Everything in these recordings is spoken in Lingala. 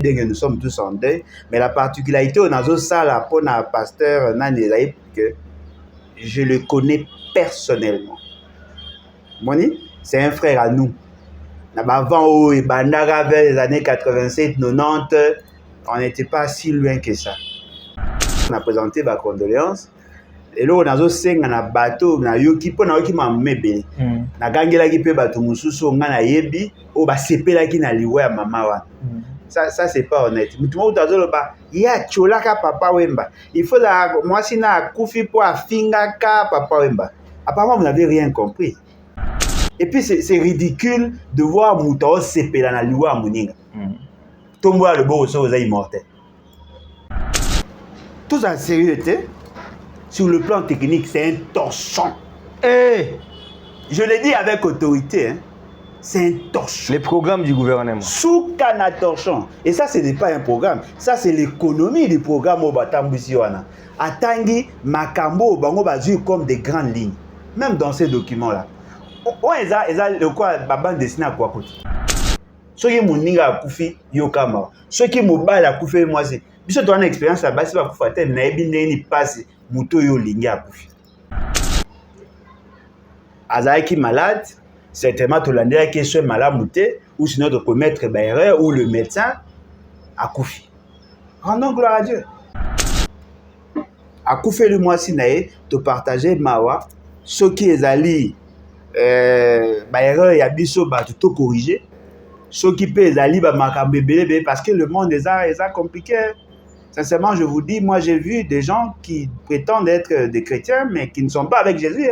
Nous sommes tous en deuil, mais la particularité au Nazo Sala pour un pasteur Nani que je le connais personnellement. Moni, c'est un frère à nous. Avant et Bandara vers les années 87-90, on n'était pas si loin que ça. On a présenté ma condoléance. Et là, on a un bateau, on a yoki pour na yoki mamebe. Na gangela ki pe bateau mususu on a yebi, o ba sepela ki na liwa ya mama wa. Ça c'est pas honnête. Mais tout le monde a dit il y a cholaka papa wemba. Il faut la moi si na kufi pour afinga ka papa wemba. Apparemment vous n'avez rien compris. Et puis c'est ridicule de voir Moutao sepela na liwa muninga. Tomboa le beau aux immortels. Tout ça sérieuxité. Sur le plan technique, c'est un torchon. Je le dis avec autorité, hein. C'est un torchon. Les programmes du gouvernement. Sous Cana torchon. Et ça, ce n'est pas un programme. Ça, c'est l'économie du programme au Batambusiwana. Atangi, Makambo, Bango Bazu comme des grandes lignes. Même dans ces documents-là. Le quoi, Baban dessiné à quoi côté. Ceux qui m'ont dit à Koufi, Yokama. Ceux qui m'ont dit à Koufi, moi, c'est. Si tu as une expérience là-bas, si tu as fait un passe, Mouto yo lingi à Koufi. Azaïki malade, certainement tu l'as dit qu'il soit malade mouté, ou sinon tu peux mettre erreur ou le médecin à Koufi. Rendons gloire à Dieu. À Koufi le mois si naïe, tu partager mawa, ceux qui est allés, erreur y a biso ba tout corriger, ceux qui peuvent aller ba makambébé parce que le monde est compliqué. Sincèrement, je vous dis, moi j'ai vu des gens qui prétendent être des chrétiens, mais qui ne sont pas avec Jésus.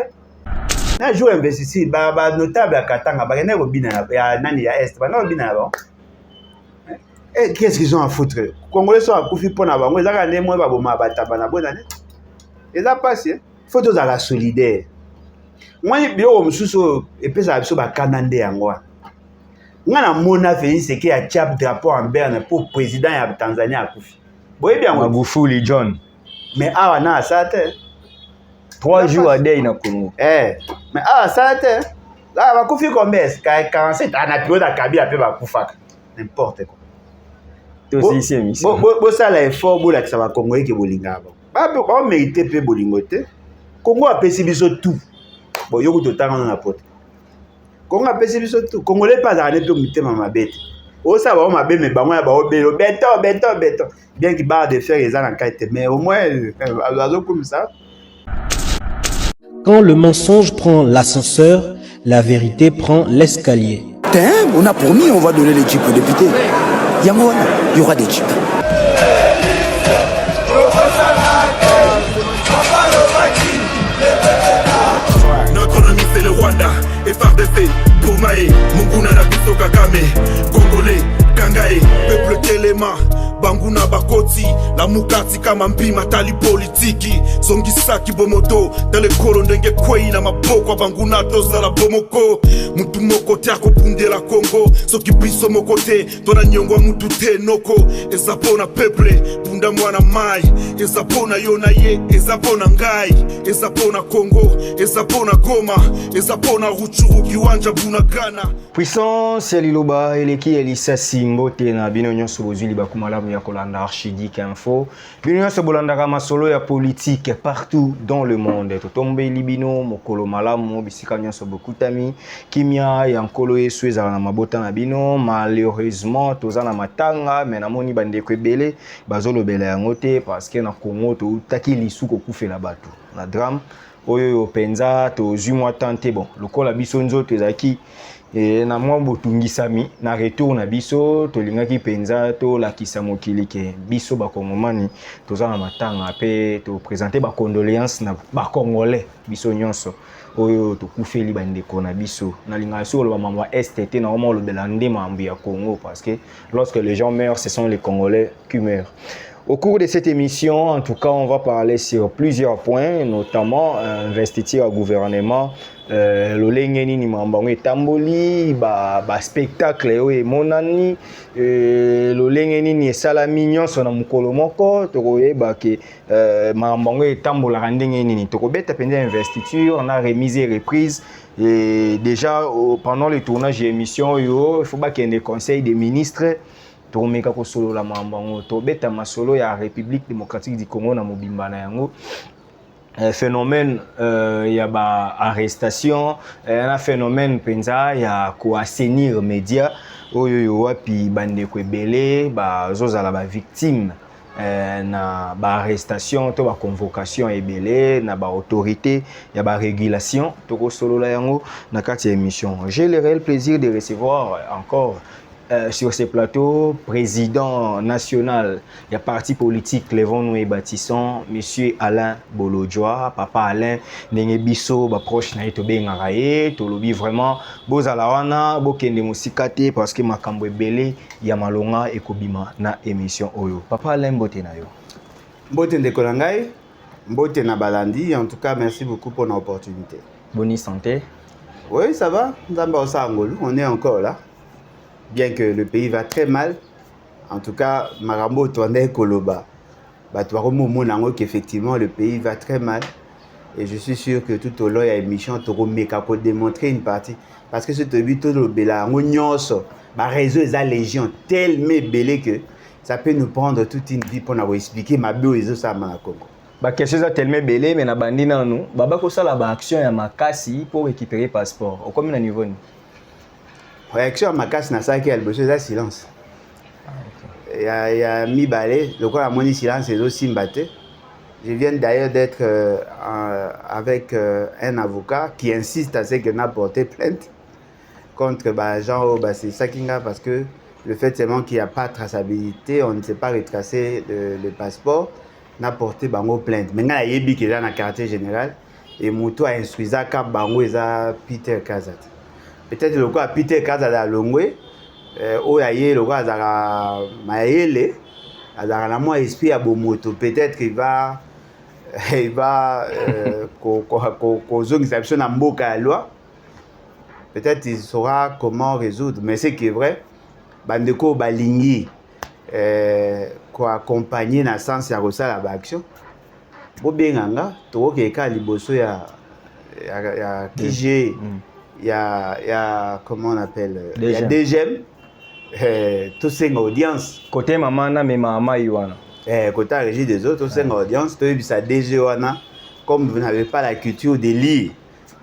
Un jour, investi, notable à Katanga, qu'est-ce qu'ils ont à foutre? Les Congolais sont à Koufi pour n'avoir. Ils ont passé. Il faut tous à la solidaire. Moi, je suis et puis ça a Kanande Angwa. Moi, je suis fait ce qui a chap drapeau en berne pour président de Tanzanie à Koufi. Magufuli John. Mais ah na ça 3 jours à day na Congo. Mais ah ça là va Koufi combien 47 on a plus d'Akabi peu va Koufak n'importe quoi. Tout ici émission. Bo ça là effort bo la que ça va Congo qui bolinga ba ba mériter pe bolingote. Congo a pesi biso tout. Bon yo ko tanga na pote. Congo a pesi biso tout. Congolais pas dans les peu mutema mabete. Oh ça va ma mais ba moi ba obelo béton. Bien qu'il barre de faire les gens en qualité, mais au moins, comme ça. Quand le mensonge prend l'ascenseur, la vérité prend l'escalier. On a promis, on va donner les jeeps aux députés. Il y aura des jeeps. Notre ennemi c'est le Rwanda, FRDC, Toumae, Munguna Nabiso Kagame, Congolais, Kangae, peuple Telema. Banguna bakoti la mukati kama mpima tali politiki songisaki bomoto dale kolo ndenge kwei na maboko banguna toza la bomoko mutu moko te akopundela Congo soki biso moko te tona nyongwa mutu te noko ezapona peuple punda mwana mai ezapona yona ye ezapona ngai ezapona Congo ezapona Goma ezapona Ruchuru kiwanja Bunagana. Puissance Liloba eleki Elisa Simbote na bino nyonso bozuli bakumalamu ya kolanda Archidic Info. Bino nyonso bolandaka masolo ya politique partout dans le monde. Totombe libino mokolo malamu bisika nyonso bokutami kimia ya nkolo Yesu ezala na mabota na bino. Malheureusement toza na matanga mais namoni bandeko ebele bazolobela yango te parce que na Congo to taki lisuko kufela bato. Na drame oyo penza to zumwa tante bon lokola biso nzoto ezaki na mwa botungisami na retour na biso tolingaki penza to lakisa mokili ke biso bakongomani toza na matanga pe to présenter ba condoléances na ba congolais biso nyonso oyo tokufeli bandeko na biso na linga so lo mamba STT na omo lo belande mambu ya Congo parce que lorsque les gens meurent ce sont les Congolais qui meurent. Au cours de cette émission, en tout cas, on va parler sur plusieurs points, notamment investiture au gouvernement, le lengeni ni mambango etamboli, ba spectacle et monani, le lengeni ni salami nyonso na mukolo moko, tokoye ba ke mambango etambola randengeni ni tokobeta penza investiture, on a remise et reprise. Et déjà pendant le tournage de l'émission, il faut pas qu'il y ait des conseils des ministres. tomeka ko solo la mambango to beta masolo ya République démocratique du Congo na mobimba na yango phénomène ya ba arrestation un phénomène penza ya ko assainir média oyo wapi bande ko ebele ba zozala ba victime na ba arrestation to ba convocation ebele na ba autorité ya ba régulation to ko solo la yango na kati émission. J'ai le réel plaisir de recevoir encore sur ce plateau, président national du parti politique Levons-nous et Bâtissons, monsieur Alain Bolodjoa, papa Alain, Nengebiso, proche na etobe ngaraye, tolobi vraiment bozala wana bokende musikate parce que makambo ebele ya malonga ekobima na émission oyo. Papa Alain mbote na yo. Mbote ndeko na ngai, mbote na balandi, en tout cas merci beaucoup pour l'opportunité. Bonne santé. Oui, ça va, on est encore là. Bien que le pays va très mal, en tout cas, Marambo tourne Koloba. Qu'effectivement, le pays va très mal. Et je suis sûr que tout au long de l'émission, tu vas démontrer une partie. Parce que ce début, tout le bela, on réseau est la légion tellement belle que ça peut nous prendre toute une vie pour nous expliquer ma bio ça ma Congo. Ba question ça tellement belle mais na bandi na nous, baba ko sala ba action ya makasi pour récupérer passeport. Au combien de niveau ni? Réaction à ma casse n'a pas qu'elle besoin de silence. Il y a mi balé, le quoi à mon silence est aussi mbatté. Je viens d'ailleurs d'être avec un avocat qui insiste à ce que n'a porté plainte contre Jean c'est Sakinga parce que le fait seulement qu'il n'y a pas de traçabilité, on ne sait pas retracer le passeport, n'a porté bango plainte. Maintenant il y a yebi qui est dans la quartier général et Moutou a instruit ça quand bango est à Peter Kazat. Peut-être le quoi Peter Kazada Longwe oyaye le quoi azara maele azara na moi esprit à Bomoto peut-être qu'il va na mboka ya loi peut-être il saura comment résoudre mais c'est qui est vrai bandeko balingi ko accompagner na sens ya kosala ba action bo benganga to ke ka liboso ya KG il y a comment on appelle il y a DGM tout c'est une audience côté maman na mais maman yuana côté régie des autres tout c'est une audience to ça DG wana comme vous n'avez pas la culture de lire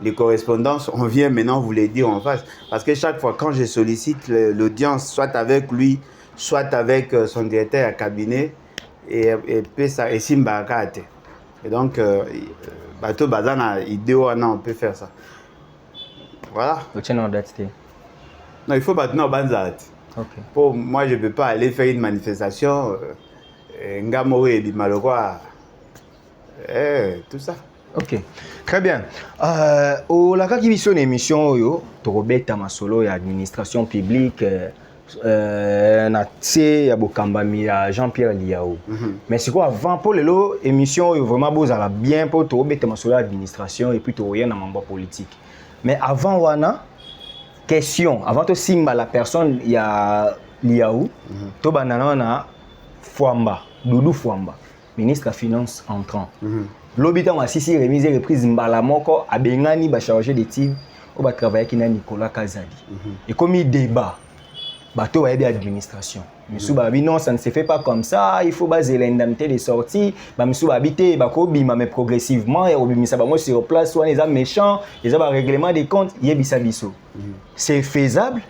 les correspondances on vient maintenant vous les dire en face parce que chaque fois quand je sollicite l'audience soit avec lui soit avec son directeur à cabinet et puis ça et Simbakate et donc bateau bazana idée wana on peut faire ça. Voilà. Non, il faut maintenant banzat. Okay. Pour moi, je ne peux pas aller faire une manifestation. Ngamore et Bimalokwa. Tout ça. Ok. Très bien. La une émission, Torobeta Masolo, administration publique, Jean-Pierre Liao. Mais c'est quoi avant pour l'émission, vraiment bien pour Torobeta Masolo, administration et puis Toroyen dans membre politique. Mais avant wana question avant to simba la personne il y a Liaou to banana na Fwamba Doudou Fwamba ministre des finances entrant l'obita wa sisi remise reprise mbala moko abengani ba chargé d'études au ba travailler ki na Nicolas Kazadi et comme il débat bateau wa administration Missou babi non ça ne se fait pas comme ça il faut baser l'indemnité de sortie ba missou babité ba ko bima mais progressivement et obimisa bango sur place soit les hommes méchants les hommes règlement des comptes yebisa biso c'est faisable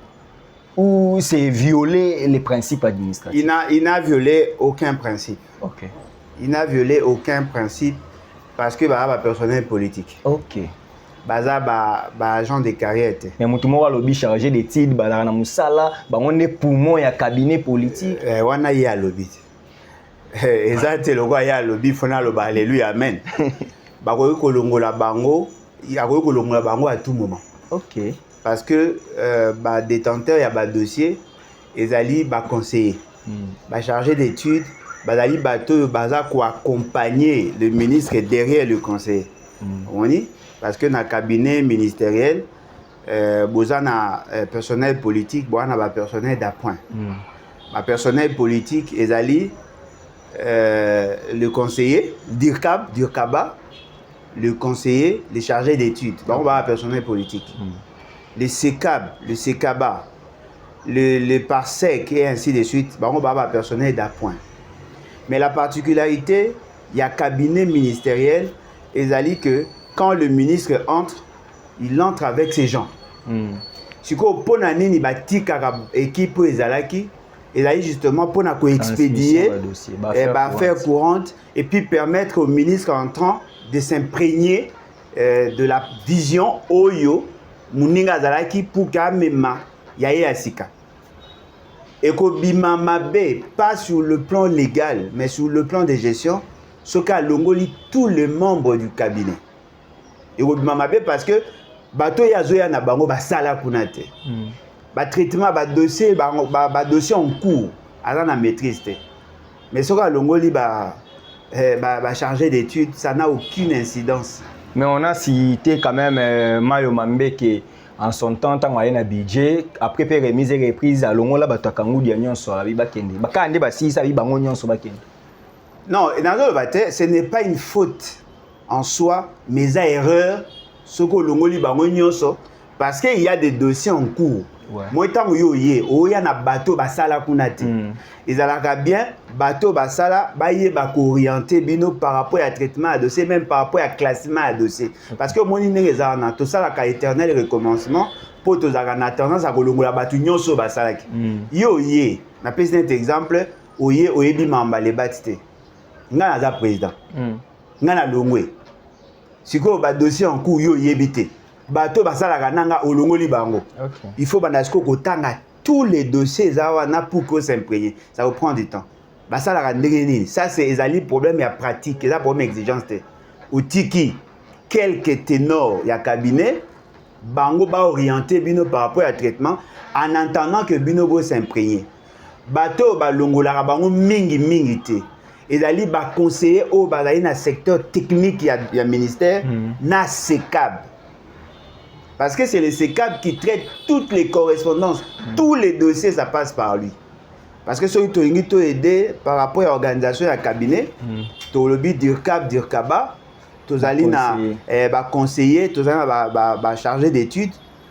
ou c'est violer les principes administratifs? Il n'a violé aucun principe. OK. Il n'a violé aucun principe parce que bah personnel politique. OK. Baza agent de carrière. Mais mutumo wa lobby chargé d'études bazana musala ba on est poumon ya cabinet politique. Wana ya lobby. Ezate lo kwa ya lobby fona lo ba alléluia amen. Ba ko kolongola bango, ya ko kolongola bango à tout moment. OK. Parce que ba détenteur ya ba dossier ezali ba conseiller. Ba chargé d'études, bazali bato baza ko accompagner le ministre derrière le conseiller. On dit parce que dans le cabinet ministériel, il personnel politique, il y a personnel d'appoint. Le personnel politique, le conseiller, Dirkaba, le conseiller, le chargé d'études. On va personnel politique. Le SECAB, le SECABA, le parsec et ainsi de suite, on va personnel d'appoint. Mais la particularité, il y a cabinet ministériel, et ça dit que quand le ministre entre, il entre avec ses gens. Si vous avez une équipe et là justement pour expédier, faire courante et puis permettre au ministre entrant de s'imprégner de la vision Oyo Muninga Zalaki pour Kamema Yaye Asika. Et que Bimamabe, pas sur le plan légal, mais sur le plan de gestion, ce qu'a Longoli tous les membres du cabinet. Et que Bimamabe parce que bato ya zoya na bango ba sala kunate. Ba traitement ba dossier en cours à la maîtrise. Mais ce qu'a Longoli ba chargé d'études, ça n'a aucune incidence. Mais on a cité quand même Mayo Mambe qui en son temps tant a un budget après faire remise et reprise à Longola batakangu dia nyonso la biba kende. Bakande ba si ça biba nyonso ba kende. Non, dans le bataille, ce n'est pas une faute en soi, mais à erreur ce que Longoli bango nyonso parce qu'il y a des dossiers en cours. Moi tant yo yé, oya na bateau basala kunati. Ils alaka bien bateau basala baye ba orienter bino par rapport à traitement à dossier même par rapport à classement à dossier parce que moni neza na to sala ka éternel recommencement pour to zaka na tendance à kolongola batu nyonso basala ki. Yo yé, na pese un exemple, oye oyebi mamba le batite. Nga na président. Nga na longwe. Siko ba dossier en cours yo yebité. Bato basala kananga olongoli bango. Il faut bandasko kotanga tous les dossiers zawana pour que s'imprégner. Ça vous prend du temps. Basala kandengi ça c'est ezali problème ya pratique, ça problème exigence te. Outiki quelques ténors ya cabinet bango ba orienter bino par rapport à traitement en entendant que bino bo s'imprégner. Bato balongola bango mingi te. Ezali ba conseiller au bazali na secteur technique ya ministère na SECAB. Parce que c'est le SECAB qui traite toutes les correspondances, tous les dossiers, ça passe par lui. Parce que celui qui t'a aidé par rapport à l'organisation du cabinet, tu as le but d'IRCABA, tu as conseiller, tu as chargé d'études,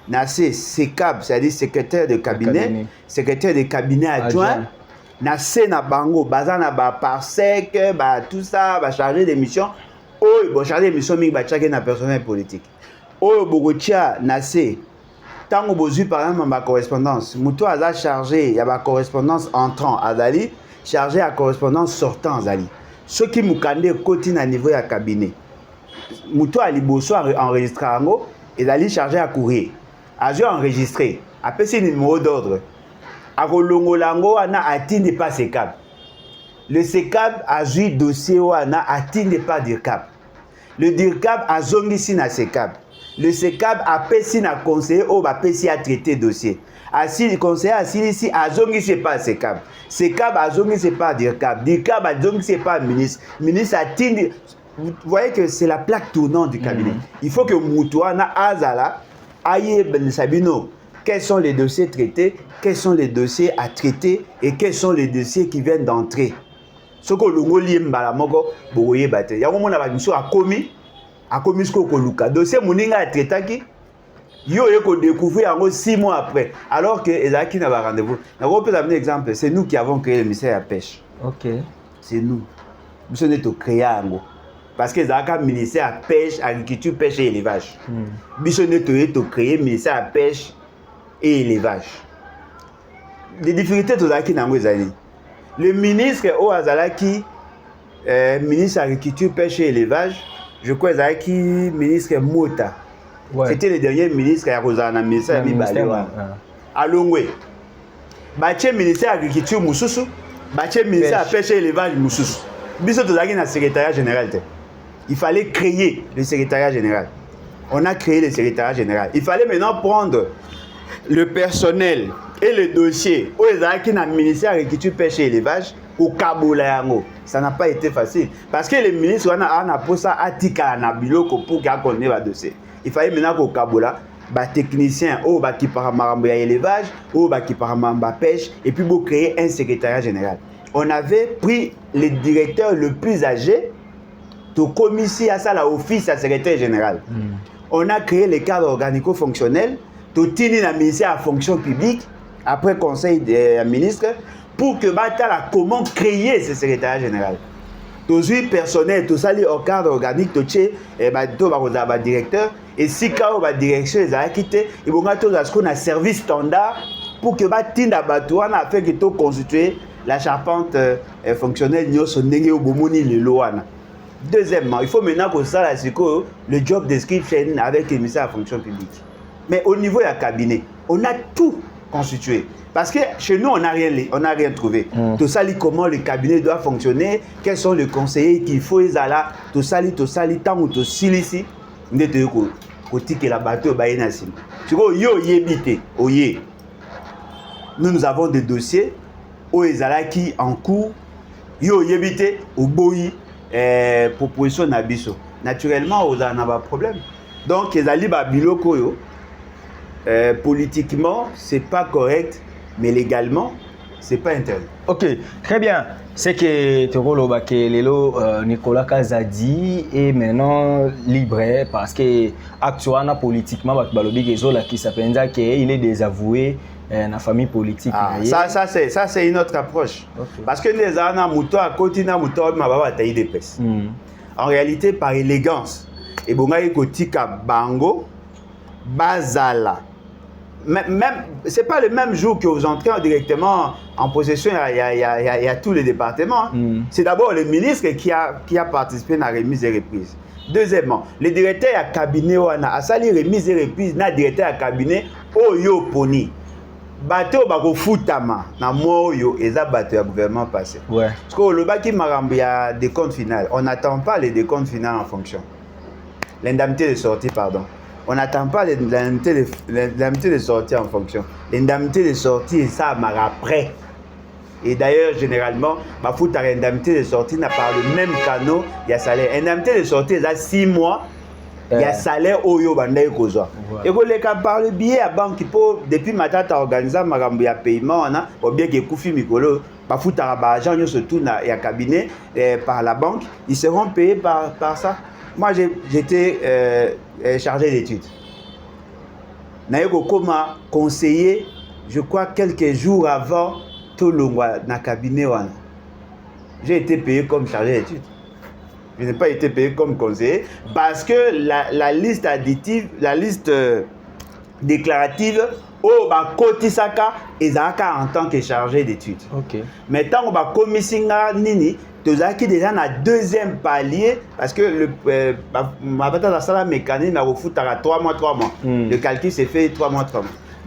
tu as SECAB, c'est-à-dire secrétaire de cabinet, secrétaire de cabinet adjoint, tu as Bango, Bazana, Parsec, tout ça, chargé des missions, chargé des missions, mais chacun personnel politique. Oyo bogotia nase tango bozu par exemple ma correspondance muto aza chargé il y a ma correspondance entrant azali chargé à correspondance sortant azali ce qui mukande koti na niveau ya cabinet muto ali boso enregistré ngo ezali chargé à courrier azo enregistré apesi numéro d'ordre akolongola ngo ana atinde pas SECAB le SECAB azui dossier wana atinde pas DIRCAB le DIRCAB azongisi na SECAB. Le SECAB a payé na conseiller ou a payé à traiter dossier. Assis le conseiller assis ici a zongi c'est pas SECAB. SECAB a zongi c'est pas DIRCAB. DIRCAB a zongi c'est pas ministre. Ministre a tindi. Vous voyez que c'est la plaque tournante du cabinet. Il faut que Moutouana Azala aille ben Sabino. Quels sont les dossiers traités, quels sont les dossiers à traiter et quels sont les dossiers qui viennent d'entrer. Ce que l'on lit mbala moko boye bate. Ya mona ba biso a commis ce que Luka. Dossier Mouninga a traité qui yo découvrir 6 mois après. Alors que Ezaki n'a pas rendez-vous. On peut amener un exemple. C'est nous qui avons créé le ministère de la pêche. Ok. C'est nous. Nous sommes créés à Ango. Parce que Ezaki a le ministère de la pêche, agriculture, pêche et élevage. Nous sommes créés le ministère de la pêche et élevage. Les difficultés de Ezaki n'a pas. Le ministre Oazalaki, ministre de l'agriculture, pêche et élevage, je crois que ministre Mota. Ouais. C'était le dernier ministre qui a rejoint le ministère de l'Agriculture. À Longwe. Le ministère de l'Agriculture, le ministère de la Pêche et l'Élevage, le secrétariat général. Il fallait créer le secrétariat général. On a créé le secrétariat général. Il fallait maintenant prendre le personnel et le dossier au ministère de l'Agriculture, Pêche et Élevage. Au Kabulayango, ça n'a pas été facile parce que les ministres ont posé ça à Tika na biloko pour qu'on ait le dossier. Il fallait maintenant qu'au Kabula, les techniciens qui parlent de l'élevage, qui parlent de la pêche, et puis pour créer un secrétariat général. On avait pris le directeur le plus âgé, de commissaire à ça l'office à secrétaire général. On a créé les cadres organico-fonctionnels, tout le ministère à fonction publique. après conseil des ministres, pour que Batala comment créer ce secrétariat général. Toujours personnel, tout ça, au cadre organique, tout le directeur, et si quand la direction les a quittés, ils vont mettre un service standard pour que Batinda Batouana a fait que tout constituer la charpente fonctionnelle le Loana. Deuxièmement, il faut maintenant que ça, le job description avec le ministère de la fonction publique. Mais au niveau du cabinet, on a tout constitué. Parce que chez nous, on n'a rien trouvé. Tout ça, comment le cabinet doit fonctionner, quels sont les conseillers qu'il faut, tout ça, tant ou tout ça, ici, que la bateau nous avons des dossiers où ils qui en cours, yo yebite au boyi proposition nabiso. Naturellement, on a un problème. Donc, les ali biloko yo politiquement, c'est pas correct, mais légalement, c'est pas interdit. Ok, très bien. C'est que Tokolo Bakelelo Nicolas Kazadi est maintenant libre parce que actuellement politiquement qui s'appelle qu'il est désavoué dans la famille politique. Ah, ça c'est une autre approche. Okay. Parce que les ana muto à côté na muto ma baba taille des pes. En réalité par élégance et bonga kotika bango bazala. Même c'est pas le même jour que vous entrez directement en possession, il y a tous les départements. C'est d'abord le ministre qui a participé à la remise et reprise. Deuxièmement, le directeur à cabinet a sali remise et reprise na directeur à cabinet oyo poni. Bateau bako futama na moyo eza bateau ya gouvernement passé. Ouais. Parce que le baki marambi a des comptes finales. On n'attend pas les décomptes finales en fonction. L'indemnité de sortie, pardon. On n'attend pas l'indemnité de sortie en fonction. L'indemnité de sortie, ça marche après. Et d'ailleurs, généralement, ma fout à l'indemnité de sortie n'a pas le même canot, il y a salaire. L'indemnité de sortie, il y a 6 mois, il y a salaire au yo bandai kozo. Et vous les cas par le billet à banque, depuis ma tata organisé ma rambi à paiement, on a, ou bien que Koufi Mikolo, ma fout à l'argent, il y a cabinet par la banque, ils seront payés par ça. Moi, j'étais chargé d'études. Naïko Koma conseiller, je crois quelques jours avant tout le mois dans le cabinet. J'ai été payé comme chargé d'études. Je n'ai pas été payé comme conseiller parce que la liste additive, la liste déclarative, oh, bah, Kotisaka et Zaka en tant que chargé d'études. Ok. Maintenant, on va commissionner Nini. Tu as déjà dans le deuxième palier parce que ma bataille dans la mécanique n'a refoutu à 3 mois. Le calcul s'est fait 3 mois.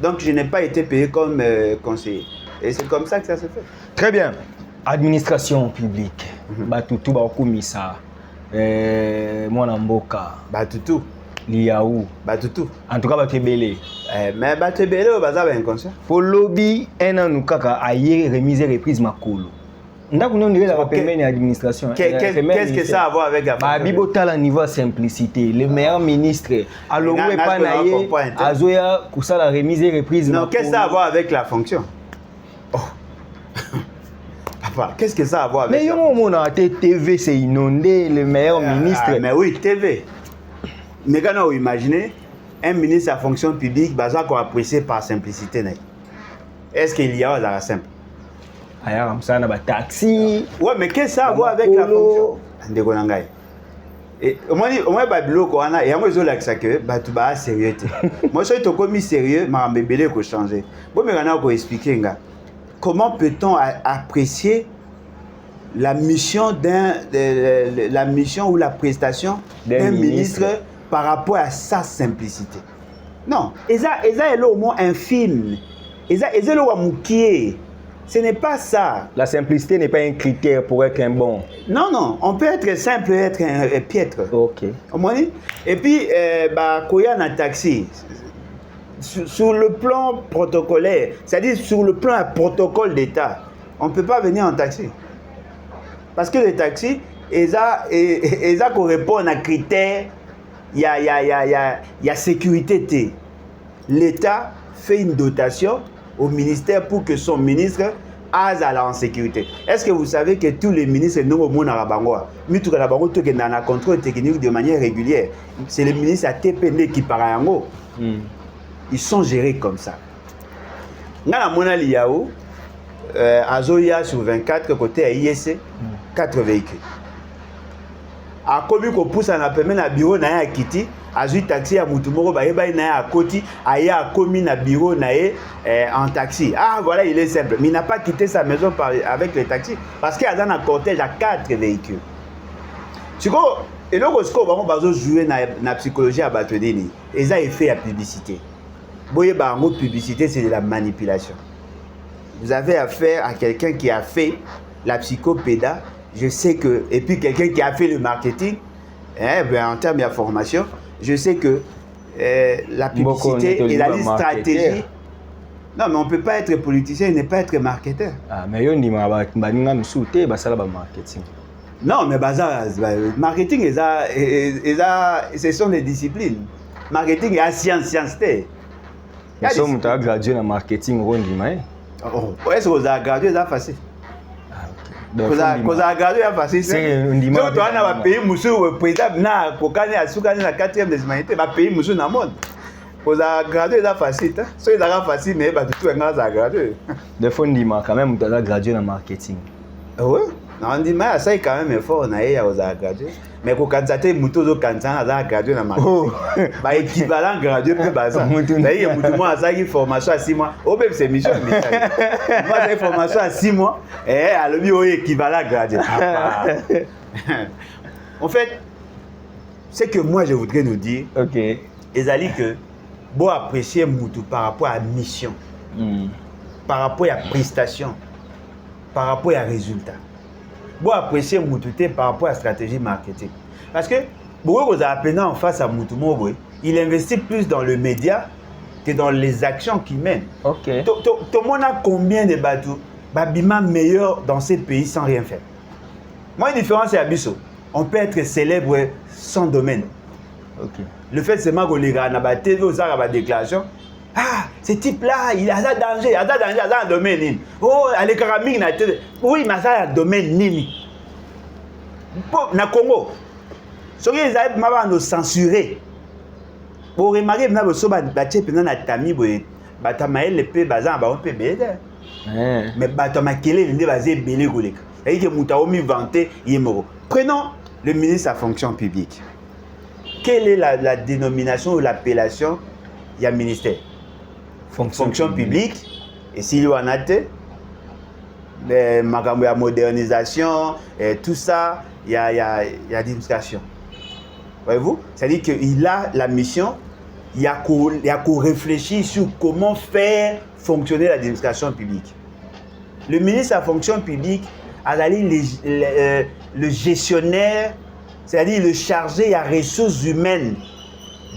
Donc je n'ai pas été payé comme conseiller. Et c'est comme ça que ça se fait. Très bien. Administration publique. Batutu Bakumisa. Mwanamboka. Batutu. Liaou. Batutu. En tout cas, Batebele. Mais Batebele, au bazar, ben inconscient. Pour lobby, un an nous kaka aïe remise et reprise makolo. Qu'est-ce que ça a à voir avec la fonction? Bibotala niveau simplicité. Le meilleur ministre, alors où est pas naïe, Azoya, Koussa la remise et reprise. Non, qu'est-ce que ça a à voir avec la fonction? Oh. Papa, qu'est-ce que ça a à voir avec la fonction? Mais on a TV, c'est inondé, le meilleur ministre. Mais oui, TV. Mais quand on imagine un ministre à fonction publique, bah, ça qu'on apprécie par simplicité. Est-ce qu'il y a la simple? Taxi. Ouais, mais qu'est-ce que ça a à voir avec la fonction? Et au moins, il y a un sérieux. Moi, je suis commis sérieux, je vais changer. Je vais expliquer comment peut-on apprécier la mission ou la prestation d'un ministre par rapport à sa simplicité. Non, ça est au moins infime. Ça est au ce n'est pas ça. La simplicité n'est pas un critère pour être un bon. Non, non. On peut être simple et être un piètre. Ok. Et puis, quand il y a un taxi, sur le plan protocolaire, c'est-à-dire sur le plan protocole d'État, on ne peut pas venir en taxi. Parce que les taxis, ils correspondent à critères, il y a sécurité. L'État fait une dotation au ministère pour que son ministre aille en sécurité. Est-ce que vous savez que tous les ministres non au monde arabangoa, mais tout arabango tout dans la contrôle technique de manière régulière, c'est le ministre à TPN qui part en haut. Ils sont gérés comme ça. Nga mona liao azoya sur 24 côté à ISC 4 véhicules. A komi ko poussa na peme na bureau na ya kiti, azui taxi ya mutu moko ba yeba na ya koti, aya komi na bureau na en taxi. Ah voilà, il est simple. Mais il n'a pas quitté sa maison avec les taxis parce qu'il y a dans un cortège à 4 véhicules. Siko et donc siko ba bazo jouer na psychologie à batodini. Et ça effet à publicité. Boye ba ngo publicité c'est de la manipulation. Vous avez affaire à quelqu'un qui a fait la psychopéda, je sais que, et puis quelqu'un qui a fait le marketing, en termes de formation, je sais que la publicité et la stratégie. Non, mais on ne peut pas être politicien et ne pas être marketeur. Ah, mais on dit que marketing. Non, mais marketing, ce sont des disciplines. Marketing est science. Mais si on a gradué en marketing, on dit est-ce que vous avez gradué, c'est facile. Vous avez gradué, c'est facile. Si vous avez un pays, vous président, vous avez un quatrième des humanités, vous pays, vous avez un monde. Vous avez gradué, c'est facile. Si vous avez facile, mais tout le monde a gradué. Des fois, on dit quand même, vous avez gradué en marketing. Oui. On dit, mais ça est quand même fort, on a gradué. Mais quand on a muto kanzana za gradué na marketing. Ba équivalent gradué peu bazan. D'ailleurs muto a une formation à 6 mois. Au même c'est mission métier. Moi j'ai formation à 6 mois alors lui équivalent gradué. En fait, c'est que moi je voudrais nous dire OK. Ezali que bon apprécier muto par rapport à mission. Par rapport à prestation. Par rapport à résultat. Bon apprécier Moutouté par rapport à la stratégie marketing. Parce que, beaucoup vous appelez en face à Moutou, il investit plus dans le média que dans les actions qu'il mène. Ok. Tout le monde a combien de bateaux Babima meilleur dans ces pays sans rien faire. Moi, une différence c'est Abisso. On peut être célèbre sans domaine. Ok. Le fait c'est que les gars na TV aux la déclaration. Ah, ce type-là, il a un danger, il a un domaine. Oh, les caramines, oui, mais ça a un domaine nini. Na Congo, ce qui est nous censurer. Pour remarquer, nous avons un tami, batamael le pe bazan, on peut béder. Mais batamakele, il est basé belé golek. C'est-à-dire que Moutaomi vanté, il est mort. Prenons le ministre de la fonction publique. Quelle est la dénomination ou l'appellation du ministère? Fonction publique, et s'il y en a la modernisation, et tout ça, il y a l'administration. Voyez-vous? C'est-à-dire qu'il a la mission, il a qu'à réfléchir sur comment faire fonctionner l'administration publique. Le ministre de la fonction publique a le gestionnaire, c'est-à-dire le chargé à ressources humaines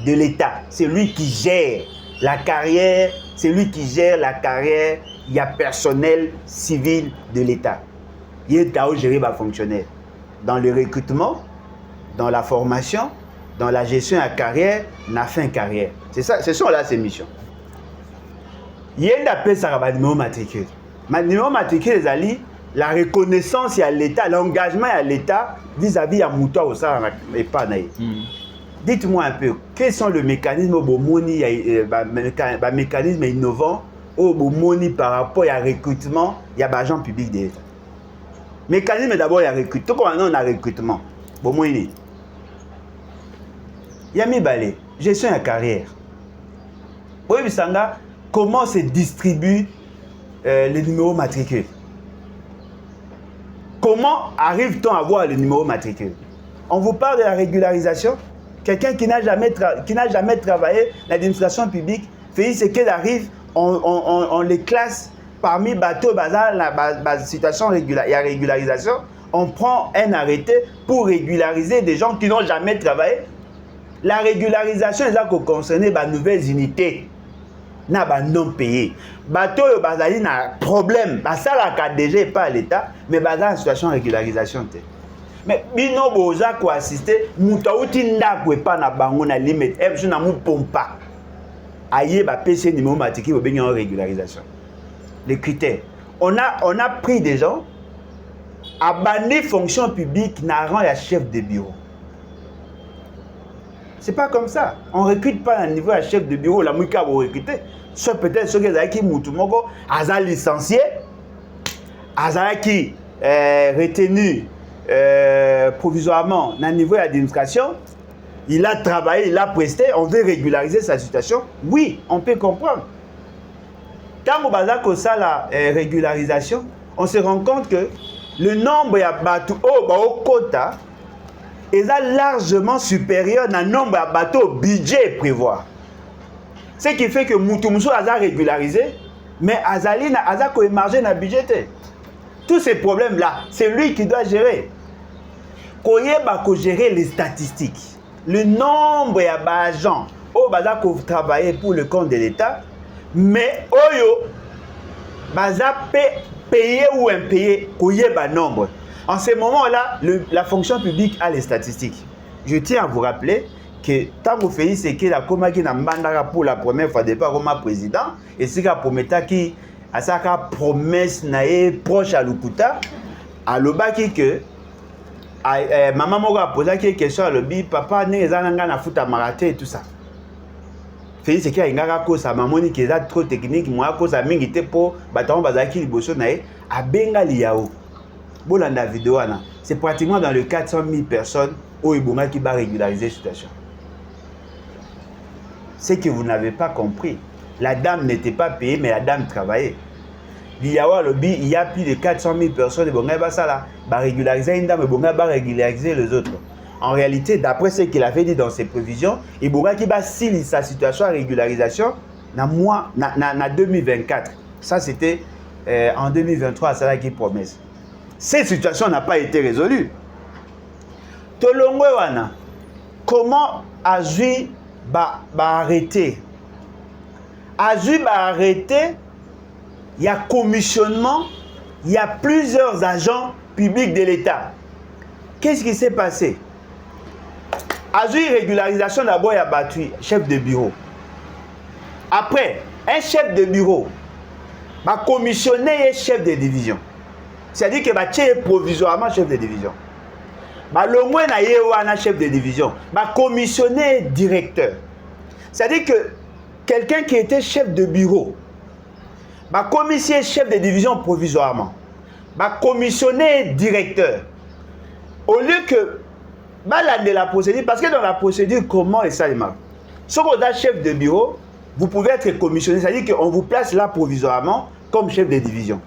de l'État. C'est lui qui gère la carrière, c'est lui qui gère la carrière, il y a personnel civil de l'État. Il est à gérer les fonctionnaires. Dans le recrutement, dans la formation, dans la gestion de la carrière, la fin de carrière. C'est ça, ce sont là ses missions. Il y a un appel ça va numéro matricule. Le numéro matricule, la reconnaissance à l'État, l'engagement à l'État vis-à-vis à Moutoua au Sahara et pas naïf. Dites-moi un peu, quels sont les mécanismes mécanismes innovants au Bomoni par rapport à recrutement, il y a l'agent public de l'État. Mécanisme d'abord, il y a recrutement. Tout comme on a recrutement. Bomoni. Il y a mis balai, gestion de la carrière. Oui, Bissanga, comment se distribuent les numéros matricules? Comment arrive-t-on à avoir les numéros matricules? On vous parle de la régularisation. Quelqu'un qui n'a jamais travaillé l'administration publique, fait ce qu'il arrive, on les classe parmi bateaux, la situation régularisation. On prend un arrêté pour régulariser des gens qui n'ont jamais travaillé. La régularisation, c'est ça qui concerne les nouvelles unités. Non payés. Bateau, il y a un problème. Ça, la déjà pas l'État, mais il y a une situation de régularisation. Mais bino boza ko assister mutauti ndakwe pa na bango na limite e biso na mu pompa aye ba PC numéro matricule au bien en régularisation. Les critères. On a pris des gens à banner fonction publique na rang ya chef de bureau. C'est pas comme ça. On ne recrute pas à niveau à chef de bureau, la mouika vous recruter. Soit peut-être ceux qui ont Aza licencié, Aza qui retenu provisoirement à niveau d'administration, il a travaillé, il a presté, on veut régulariser sa situation. Oui, on peut comprendre. Quand on a la régularisation, on se rend compte que le nombre de quota est largement supérieur au nombre de bateaux budget prévoir. Ce qui fait que Moutoumsou a régularisé, mais Azali a émargé dans le budget. Tous ces problèmes-là, c'est lui qui doit gérer. Koyeba gérer les statistiques. Le nombre d'agents qui travaillent pour le compte de l'État, mais Oyo, baza payé ou impayé, koyeba nombre. En ce moment-là, la fonction publique a les statistiques. Je tiens à vous rappeler que Tango Félix c'est que la Komaki na Mbandara pour la première fois depuis comme président et c'est la prometa qui a sa promesse nae proche à Lukuta à l'obaki que maman moko a posé une question à l'obi papa ne ezanga na futa marathon et tout ça. Félix c'est qu'il y a cause à mamoni qui est trop technique moi cause à mingi te po batango bazaki liboso nae a benga liao. Bolanda vidéo c'est pratiquement dans le 400 000 personnes où Ibonga qui va régulariser la situation. C'est que vous n'avez pas compris. La dame n'était pas payée, mais la dame travaillait. Il y a plus de 400 000 personnes Ibonga va régulariser une dame, Ibonga va régulariser les autres. En réalité, d'après ce qu'il avait dit dans ses prévisions, Ibonga qui va sceller sa situation à régularisation dans 2024. Ça, c'était en 2023, c'est là qui promesse. Cette situation n'a pas été résolue. Tolongwe comment Azui va arrêter? Azui va arrêter, il y a commissionnement, il y a plusieurs agents publics de l'État. Qu'est-ce qui s'est passé? Azui régularisation d'abord, il y a battu chef de bureau. Après, un chef de bureau va commissionner un chef de division. C'est-à-dire que va tirer provisoirement chef de division. Le moins na chef de division, va commissionner directeur. C'est-à-dire que quelqu'un qui était chef de bureau, va commissionner chef de division provisoirement, va commissionner directeur. Au lieu que de la procédure, parce que dans la procédure, comment et ça marche. Si vous êtes chef de bureau, vous pouvez être commissionné, c'est-à-dire qu'on vous place là provisoirement comme chef de division.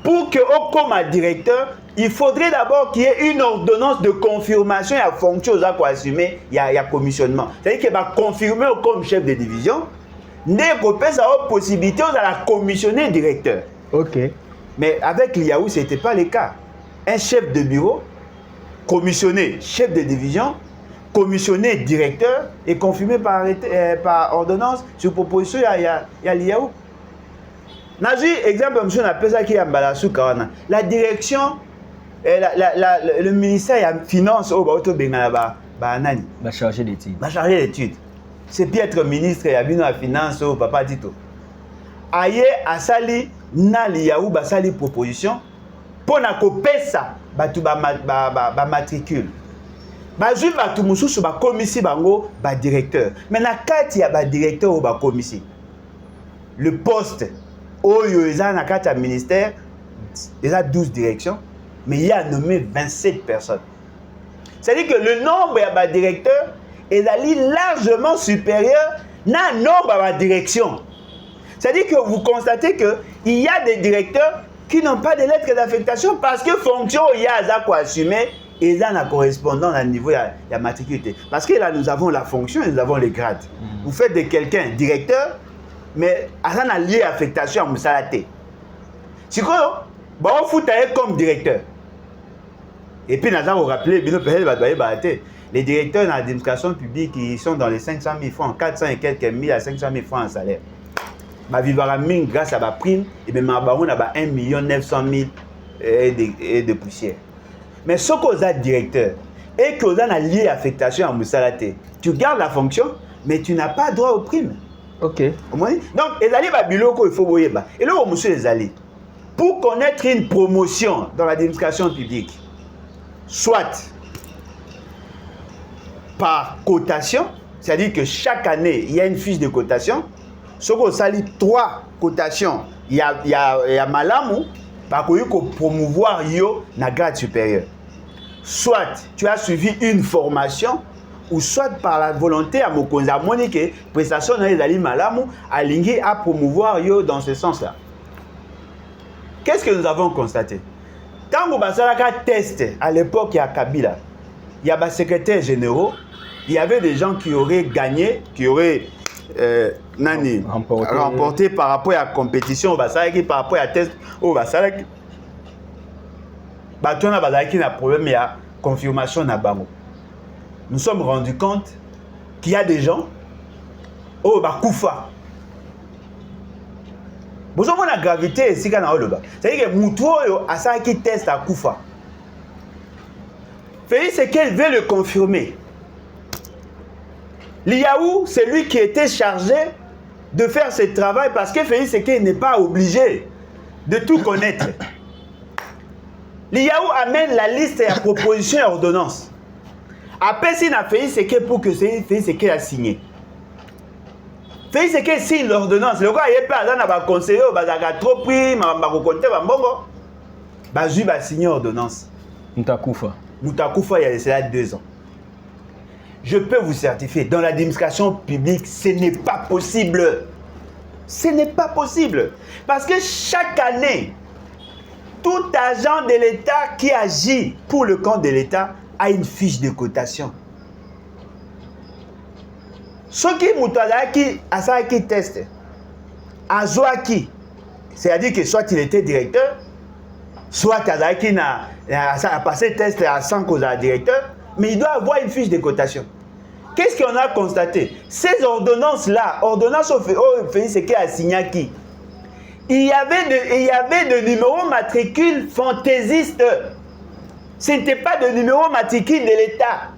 Pour que, comme directeur, il faudrait d'abord qu'il y ait une ordonnance de confirmation et la fonction pour assumer, il y a commissionnement. C'est-à-dire qu'il va confirmer comme chef de division, n'est pas possibilité de la commissionner directeur. Ok. Mais avec l'IAO, ce n'était pas le cas. Un chef de bureau, commissionné chef de division, commissionné directeur et confirmé par ordonnance sur proposition, il y a l'IAO. Exemple, monsieur, on appelle ça qui est la direction, le ministère des Finances, chargé d'études. Chargé d'études. C'est peut-être ministre de la Finance, papa Tito. Aye, Asali, Naliaou, Basali proposition, pour na kopesa, batu ba matricule. Bazui batu mususu ba commissi bango, ba directeur. Mais na kati ya ba directeur ou ba commissi. Le poste, Oyo eza na kati ya ministère, il a 12 directions, mais il a nommé 27 personnes. C'est-à-dire que le nombre de directeurs est largement supérieur à un nombre de directions. C'est-à-dire que vous constatez qu'il y a des directeurs qui n'ont pas de lettres d'affectation parce que fonction, il y a quoi assumer et ça n'a correspondant à niveau de la matriculité. Parce que là, nous avons la fonction et nous avons les grades. Vous faites de quelqu'un directeur, mais ça n'a lié affectation à Moussalate. Si vous foutez comme directeur. Et puis, nous avons rappelé, les directeurs dans l'administration publique, ils sont dans les 500 000 francs, 400 et quelques mille à 500 000 francs en salaire. Grâce à la prime, et bien, on a 1 900 000 de poussière. Mais ce que vous êtes directeur et que vous avez lié affectation à Moussalate, tu gardes la fonction, mais tu n'as pas droit aux primes. Ok. Donc, les alliés, il faut voir. Et là, monsieur les alliés, pour connaître une promotion dans l'administration publique, soit par cotation, c'est-à-dire que chaque année, il y a une fiche de cotation. Si on salit 3 cotations, il y a malamu, par contre, il faut promouvoir yo na grade supérieure. Soit tu as suivi une formation, ou soit par la volonté à mokonza monique prestation na ezali malamu alingi à promouvoir yo dans ce sens-là. Qu'est-ce que nous avons constaté? Tant que basalaka test à l'époque il y a Kabila, il y a des secrétaires généraux, il y avait des gens qui auraient gagné, qui auraient remporté par rapport à la compétition, par rapport à la test, Batona bazaki na problème, il y a confirmation na bango. Nous sommes rendus compte qu'il y a des gens oh ba kufa. Bonjour la gravité c'est kana oloba. C'est-à-dire que mutu oyo asaki test à kufa. Félix Sekei veut le confirmer. Liaou, c'est lui qui était chargé de faire ce travail parce que Félix Sekei n'est pas obligé de tout connaître. Liaou amène la liste et la proposition et ordonnance. Après, s'il a fait, c'est que pour que Félix Sekei a signé. Félix Sekei signe l'ordonnance. Le gars, il n'est pas dans le conseiller, il a trop pris, il a compté, il a signé l'ordonnance. Moutakufa. Moutakufa, il y a cela 2 ans. Je peux vous certifier, dans l'administration publique, ce n'est pas possible. Ce n'est pas possible. Parce que chaque année, tout agent de l'État qui agit pour le compte de l'État a une fiche de cotation. Ce qui est test, c'est-à-dire que soit il était directeur, soit il a passé test à 100 causes à directeur, mais il doit avoir une fiche de cotation. Qu'est-ce qu'on a constaté? Ces ordonnances-là, ordonnances au Félix Sekei a signé qui? Il y avait de numéros matricules fantaisistes. Ce n'était pas de numéro matricule de l'État.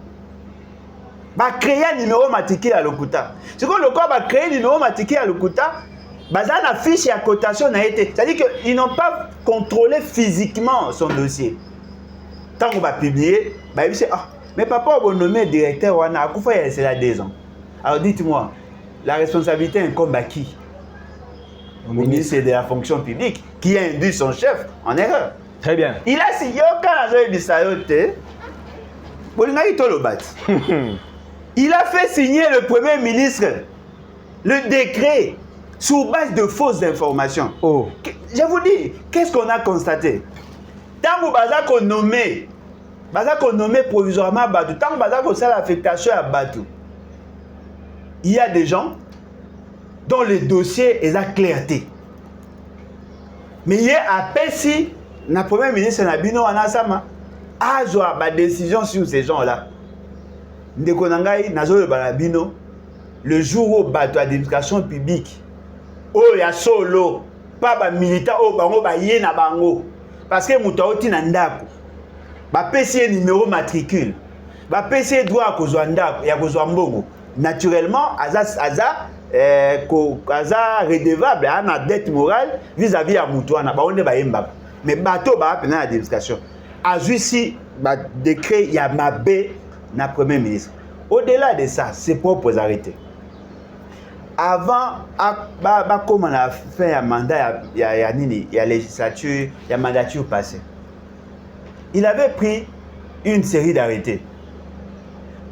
Va créer un numéro matricule à l'Okuta. C'est quand le corps va créer un numéro matricule à l'Okuta, la fiche et la cotation n'a été. C'est-à-dire qu'ils n'ont pas contrôlé physiquement son dossier. Quand on va publier, il dit mais papa, on va nommer directeur, c'est là 2 ans. Alors dites-moi, la responsabilité incombe à qui? Au ministre de la fonction publique, qui a induit son chef en erreur. Très bien. Il a signé il a fait signer le Premier ministre le décret sur base de fausses informations. Oh. Je vous dis, qu'est-ce qu'on a constaté? Tant que qu'on nommé provisoirement Batou, tant que ça l'affectation à Batou, il y a des gens dont le dossier est la clarté. Mais il y a à Pessi, le Premier ministre Nabino Anasama a joué ma décision sur ces gens-là. Ndekonangai Nazo Barabino, le jour où Batou administration publique, oh il y a solo, pas ba militant, oh bango ba yena bango, parce que moutaoti nandako, ba Pessi numéro matricule, ba Pessi droit à kozwa ndako, ya kozwa mbongo. Naturellement, aza redevable à la dette morale vis-à-vis à Moutouana. Mais bateau ba pendant l'administration. A juici ba décret il y a Mabé na Premier ministre. Au-delà de ça, ses propres arrêtés. Avant comme on a fait un mandat il y a législature, il y a mandature passée. Il avait pris une série d'arrêtés.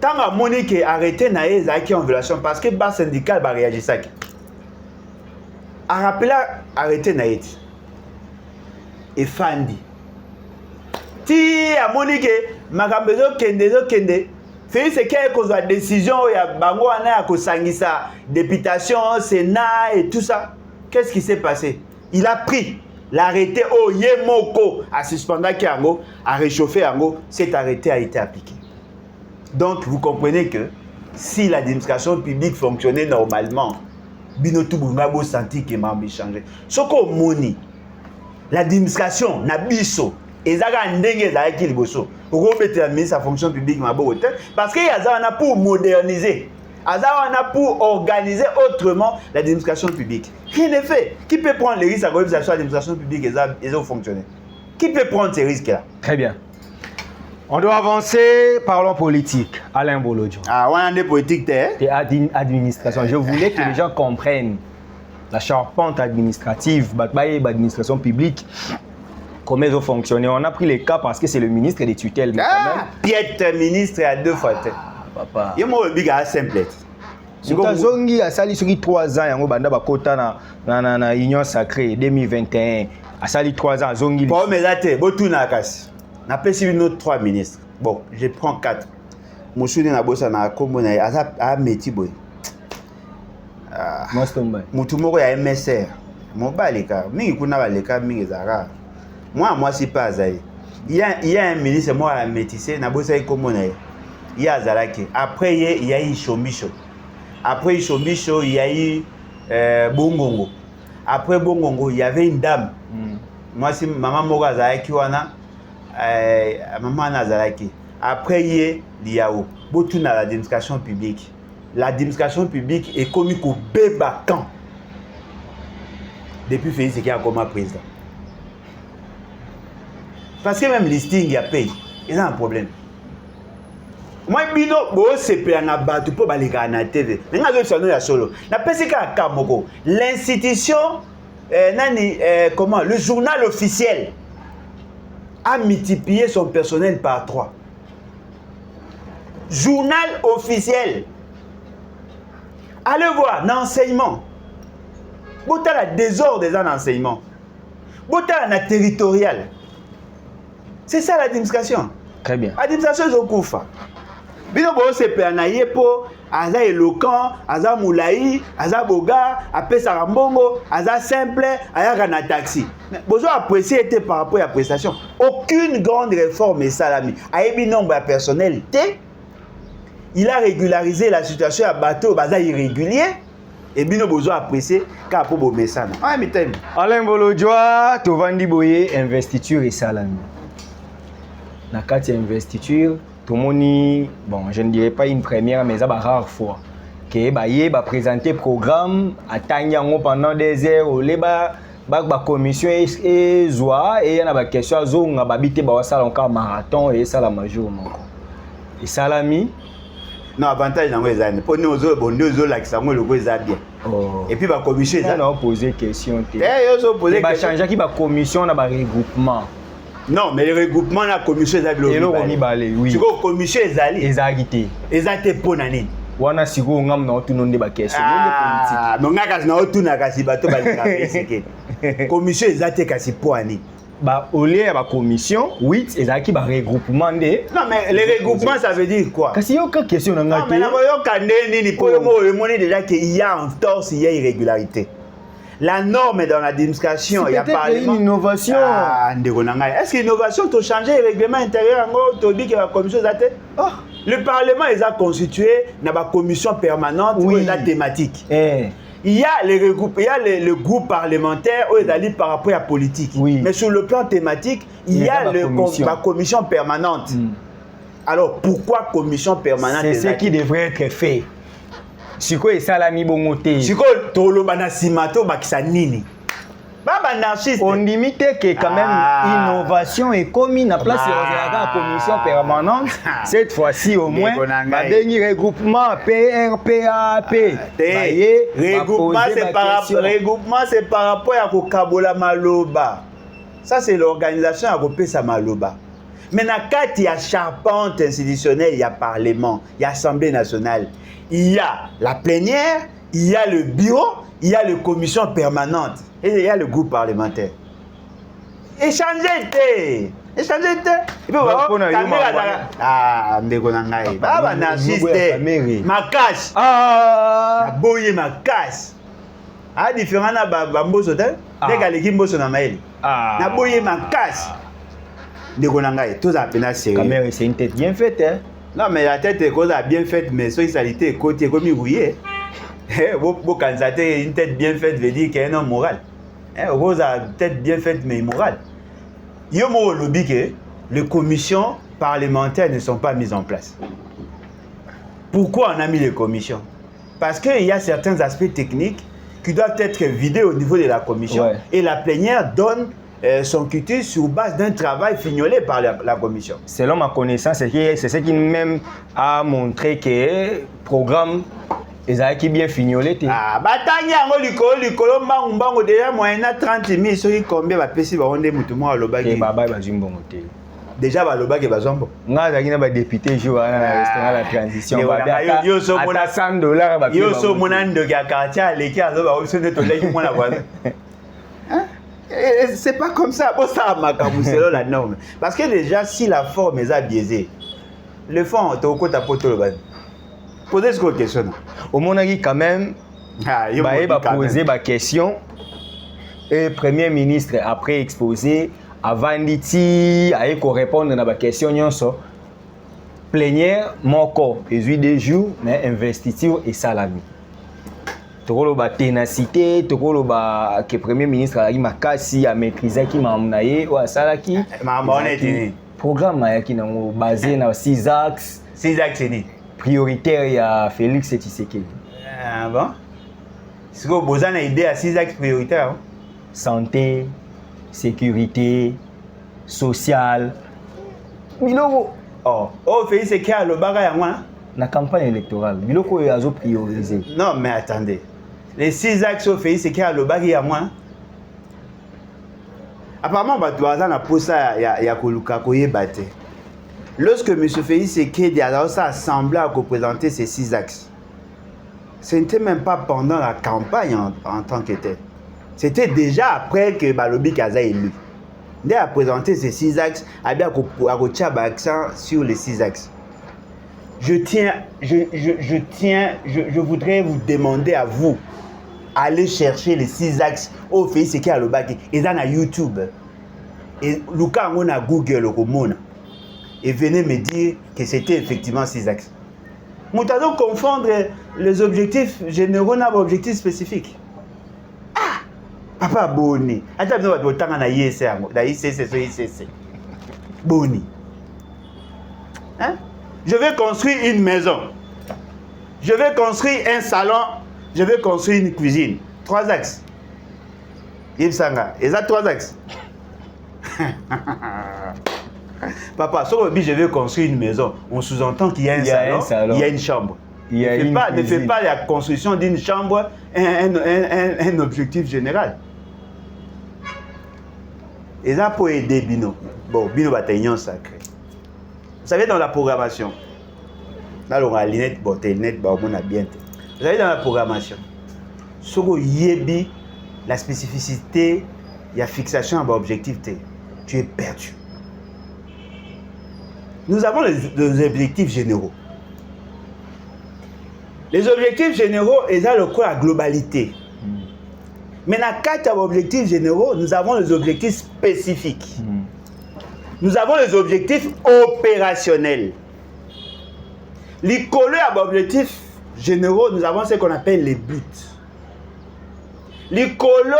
Tant que Monique est arrêté en violation parce que le syndical va réagir ça. A rappelé arrêté Naïti. Et Fandi. Si à Monique, Magambezo Kende, Félix Sekei cause de la décision, il y a Bango Ana Kosangisa, députation, Sénat et tout ça. Qu'est-ce qui s'est passé? Il a pris l'arrêté au Yemoko à suspendre Kiango, à réchauffer Ango. Cet arrêté a été appliqué. Donc, vous comprenez que si l'administration publique fonctionnait normalement, Binotou Bungabo senti que m'a changé. Ce qu'on moni, l'administration n'a biso, et ça a ndenge za ki liboso. Pour remettre la fonction publique m'a beau parce qu'il y a ça pour moderniser, a pour organiser autrement l'administration publique. Rien n'est fait. Qui peut prendre les risques à l'administration publique et ça fonctionner? Qui peut prendre ces risques-là? Très bien. On doit avancer, parlons politique. Alain Bolodjo. Ah, on a des politiques, Et administration. Je voulais que les gens comprennent la charpente administrative, l'administration publique, comment ils ont fonctionné. On a pris les cas parce que c'est le ministre des tutelles. Piètre ministre à 2 fois. Papa. Il m'a dit que simple. Zongi a sali sur 3 ans, yango banda bakota na Union Sacrée 2021. A sali 3 ans, Zongi. Bon, mais là, tu as kasi. Na pesi nos 3 ministres. Bon, je prends 4. Mon chou na bossa na kombo na a meti boy. Mutu moko ya MSR. Mon baleka, mingi kuna baleka mingi zara. Moi c'est pas azali. Il y a un ministre moi à métissé na bossa kombo na. Il y a Zalaki. Après il y a eu Chomicho. Après Chomicho, il y a eu Bongongo. Après Bongongo, il y avait une dame. Moi c'est maman moko Zalaki wana. Maman Nazaraki. Après, il y a l'IAO. Beaucoup dans l'administration publique. L'administration publique est commis au bébacan. Depuis Félix qui a comme président. Parce que même listing, il y a payé. Il y a un problème. Moi, c'est pour aller à la TV. L'institution, le journal officiel a multiplié son personnel par 3. Journal officiel. Allez voir, l'enseignement. Bota la désordre des enseignements. Bota la territorial. C'est ça l'administration. Très bien. L'administration est au Koufa. Bino bo se pe anaye po, aza éloquent, aza moulaï, aza boga, apé sarambongo, aza simple, aya na taxi. Bozo apprécié était par rapport à la prestation. Aucune grande réforme est salami. Ayebi nombre de personnel T. Il a régularisé la situation à bateau, baza irrégulier. Et bino bozo apprécié ka po bo mesana. Ah mi tem. Alain Bolodjo, Tovandi Boye, investiture et salami. Na kati investiture. Tout le monde, bon, je ne dirais pas une première, mais ça va rare fois. Que va présenter programme, attendre pendant des heures, la commission et zoa et il y a des questions, on a habité ba ça encore marathon et ça la major et salami. Non, avantage dans les années. Pour nous autres, bon, nous autres là qui sont le bien. Et puis la commission, on a posé question. Ils ont posé question. Changer qui la commission, na ba regroupement. Non, mais le regroupement, la commission est allée. Oui. Tu vois, la commission est allée. Exacté. Exacté pour l'année. Wana sigo ngam na otu nonde ba question. Ah, mais ngaka na otu na kasi bato ba ngaka. Commission exacté kasi pour année. Ba olé ba commission 8 ezaki ba regroupement de. Non, mais le regroupement ça veut dire quoi? Kasi yo ka question na ngate. Non, mais na yo kandeni ni pour le mot déjà qu'il y a en torse, il y a irrégularité. La norme dans l'administration, il y a pas une innovation. Ah, est-ce que l'innovation a changé le règlement intérieur en dit que la commission le Parlement est constitué dans la commission permanente ou la thématique. Il y a le groupe parlementaire où il par rapport à la politique. Oui. Mais sur le plan thématique, il y a la commission permanente. Alors pourquoi commission permanente? C'est ce qui devrait être fait. Siko et salami bongote. Siko tolo bana simato bakisa nini. Baba anarchiste. On limite que quand même innovation est commis na place de la commission permanente. Cette fois-ci au moins ma dernier regroupement PRPAP. Regroupement c'est par rapport à Kokabola Maloba. Ça c'est l'organisation à Kopesa Maloba. Mais na kati ya charpente institutionnelle, il y a parlement, il y a assemblée nationale. Il y a la plénière, il y a le bureau, il y a la commission permanente et il y a le groupe parlementaire. Échangez. Et puis ndeko na ngai. Baba narcissiste. Ma cache. Boye ma cache. Différent na bamboso te. Dès que mboso na maeli. Na boye ma cache. Ndeko na ngai, tout ça pena sérieux. Caméra, c'est une tête bien faite hein. Non, mais la tête est bien faite, mais son salité est côté comme il rouillé. Vous constatez une tête bien faite veut dire qu'il y a un homme moral. Rose a une tête bien faite, mais immorale. Il y a un lobby que les commissions parlementaires ne sont pas mises en place. Pourquoi on a mis les commissions? Parce qu'il y a certains aspects techniques qui doivent être vidés au niveau de la commission. Ouais. Et la plénière donne son cutis sur base d'un travail fignolé par la commission. Selon ma connaissance, c'est ce qui même a montré que le programme est bien fignolé. Ah, batanya ngo likolo mbango déjà moyena 30 000 soki combien ba pesi ba onde mutu mo alobaki. Et baba ba zimbongo te. Déjà balobaki bazombo. Nga zaki na ba député jo na restaurant la transition ba yo so mona $100 ba. Yo so mona ndo ya quartier aleki azo ba option de to leki mona voisin. C'est pas comme ça. Bon, ça makamou selon la norme. Parce que déjà, si la forme est biaisée, le fond, tu as un peu de base. Posez cette question. Au monde, quand même, il va poser ma question. Et le Premier ministre, après exposé, avant d'y répondre à ma question, plénière, mon corps, et 2 jours, mais investiture et salami. Tokoloba ténacité, tokoloba que premier ministre a makasi a maîtriser qui m'a amené ou salaki. Programme qui na basé na 6 axes. 6 axes ni prioritaire ya Félix Tshisekedi. Ah bon? Si vous avez une idée à 6 axes prioritaires, santé, sécurité, social. Biloko. Oh, Félix Tshisekedi le baga ya moi. La campagne électorale, biloko yo azo prioriser. Non mais attendez. Les 6 axes au Félix Tshisekedi le baga ya moi. Apparemment bato bazana posa ya koluka koyeba te. Lorsque M. Félix Tshisekedi a assemblé à représenter ces 6 axes, ce n'était même pas pendant la campagne en tant que tel. C'était déjà après que Balobi Kaza est élu. Il a présenté ces 6 axes, a bien accent sur les 6 axes. Je voudrais vous demander à vous, aller chercher les 6 axes au Félix Tshisekedi à l'Obaki. Ils sont à YouTube. Et Luka on a Google au Mona. Et venez me dire que c'était effectivement 6 axes. Nous allons confondre les objectifs généraux avec les objectifs spécifiques. Ah! Papa Boni. Attends, nous allons voir dans ICC. Boni. Hein? Je vais construire une maison. Je vais construire un salon. Je vais construire une cuisine. 3 axes. Yves Sanga. Et ça, 3 axes. Papa, sur le but, je vais construire une maison. On sous-entend qu'il y a un salon, il y a une chambre. Ne fais pas la construction d'une chambre un objectif général. Et ça pour aider Bino. Bon, Bino va être sacré. Vous savez, dans la programmation, là, on a l'inet, bon, l'inet, on a bien. Vous savez, dans la programmation, sur Yebi, la spécificité, il y a fixation à l'objectif, tu es perdu. Nous avons les objectifs généraux. Les objectifs généraux, ils ont le quoi la globalité. Mais dans 4 objectifs généraux, nous avons les objectifs spécifiques. Nous avons les objectifs opérationnels. Les collés à objectifs généraux, nous avons ce qu'on appelle les buts. Les collés,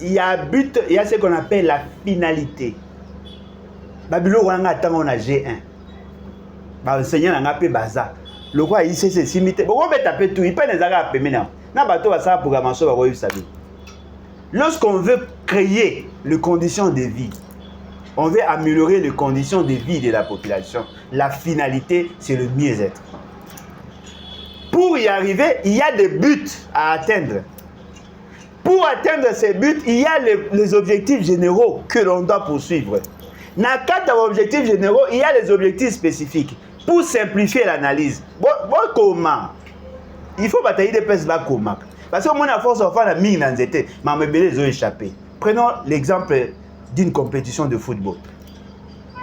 il y a but, il y a ce qu'on appelle la finalité. Babylon, on a G1. Enseignant n'a pas baza. Le quoi il c'est simité. Pourquoi on taper tout, il peut les arrêter maintenant. Na bateau va ça programmation va voir ça. Lorsqu'on veut créer les conditions de vie, on veut améliorer les conditions de vie de la population. La finalité, c'est le mieux-être. Pour y arriver, il y a des buts à atteindre. Pour atteindre ces buts, il y a les objectifs généraux que l'on doit poursuivre. Dans 4 objectifs généraux, il y a les objectifs spécifiques. Pour simplifier l'analyse, comment il faut batailler des personnes là comment. Parce que mon force de faire la mine dans l'été, mais les ont échappé. Prenons l'exemple d'une compétition de football.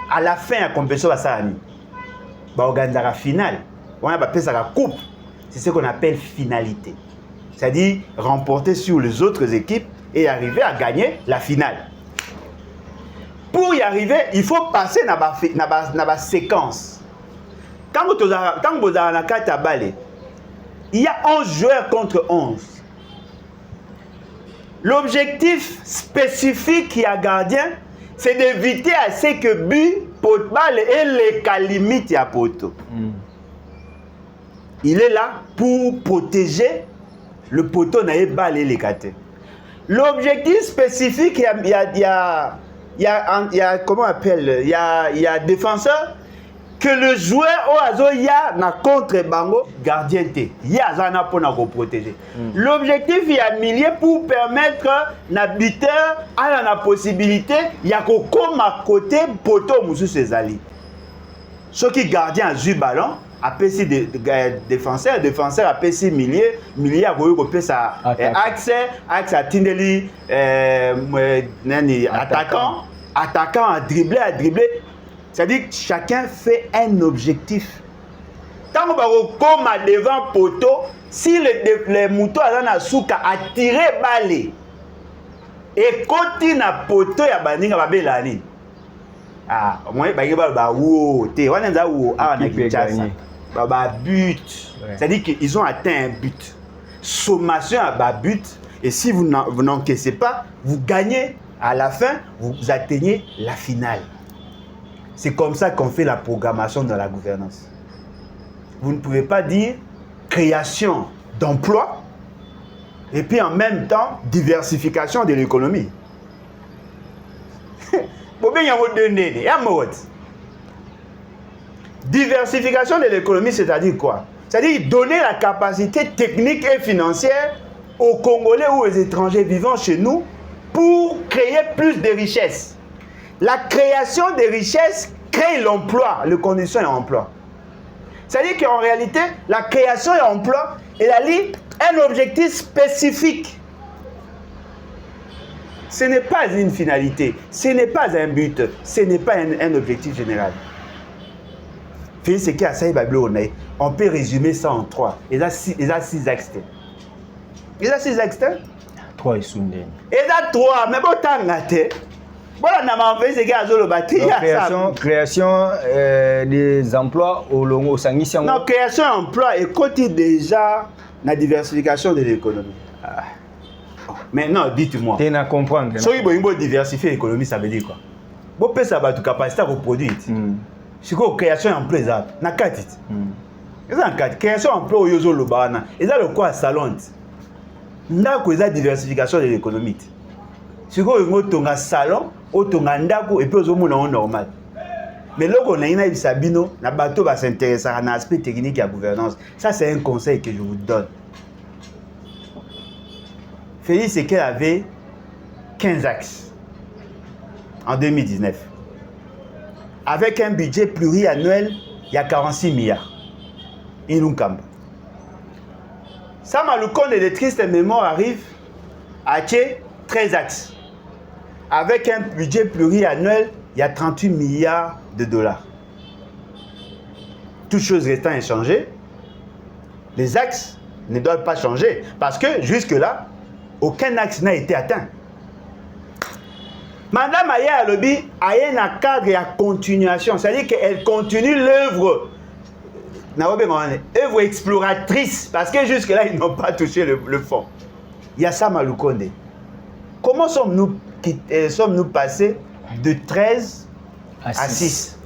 À la fin de la compétition, on organise la finale. On a appelé ça la coupe. C'est ce qu'on appelle finalité. C'est-à-dire remporter sur les autres équipes et arriver à gagner la finale. Pour y arriver, il faut passer dans la séquence. Quand vous avez la carte à balai, il y a 11 joueurs contre 11. L'objectif spécifique qui a gardien, c'est d'éviter à ce que but, pot balle et les calimites à poteau. Il est là pour protéger le poteau n'a balle et les catés. L'objectif spécifique, il y a il y a comment on appelle, il y a défenseur que le joueur au azo ya na contre bango gardien T. Ya zana pour na protéger. L'objectif il y a milieu pour permettre na buteur à la possibilité il y a comme à côté poteau musu ses alliés. Ceux qui gardien a joué ballon apesi défenseur apesi milieu a goyo ko pesa axe a tindeli nani attaquant a dribbler. C'est-à-dire que chacun fait un objectif. Tant qu'on va comme devant poteau, si les moutons à souka a tiré balé et continue à poteau ya baninga babelani. Ah, moi ba wo te wana za wo a na Kinshasa. Ba but. C'est-à-dire qu'ils ont atteint un but. Sommation à bas but et si vous n'encaissez pas, vous gagnez à la fin, vous atteignez la finale. C'est comme ça qu'on fait la programmation dans la gouvernance. Vous ne pouvez pas dire création d'emplois et puis en même temps diversification de l'économie. Diversification de l'économie, c'est-à-dire quoi? C'est-à-dire donner la capacité technique et financière aux Congolais ou aux étrangers vivant chez nous pour créer plus de richesses. La création des richesses crée l'emploi, les conditions d'emploi. C'est-à-dire qu'en réalité, la création et l'emploi, elle a un objectif spécifique. Ce n'est pas une finalité, ce n'est pas un but, ce n'est pas un objectif général. On peut résumer ça en 3. Il y a 6 axes. Il y a 6 axes. 3 et Sunde. Il y a 3, mais bon, t'as gâté. Création des emplois au long Sangisi. Non, création d'emplois et côté déjà la diversification de l'économie. Maintenant, dites-moi. Tu n'as comprendre. Si vous voulez diversifier l'économie, ça veut dire quoi? Vous pouvez savoir votre capacité à reproduire. C'est quoi création d'emploi? Na 4. Création d'emploi au Yozo Lobana. Et ça le quoi salon? N'a que la diversification de l'économie. C'est quoi un salon? Et puis au monde normal. Mais là on a une Sabino, na bateau va s'intéresser à un aspect technique et à la gouvernance. Ça c'est un conseil que je vous donne. Félix Sekei avait 15 axes en 2019. Avec un budget pluriannuel, il y a 46 milliards. Inunkamba. Sama Lukonde de triste mémoire arrive à 13 axes. Avec un budget pluriannuel, il y a 38 milliards de dollars. Toutes choses restant inchangées, les axes ne doivent pas changer parce que jusque-là, aucun axe n'a été atteint. Madame Aya Alobi a un cadre et à continuation, c'est-à-dire qu'elle continue l'œuvre exploratrice parce que jusque-là, ils n'ont pas touché le fond. Il y a Sama Lukonde. Comment sommes-nous passés de 13 à 6?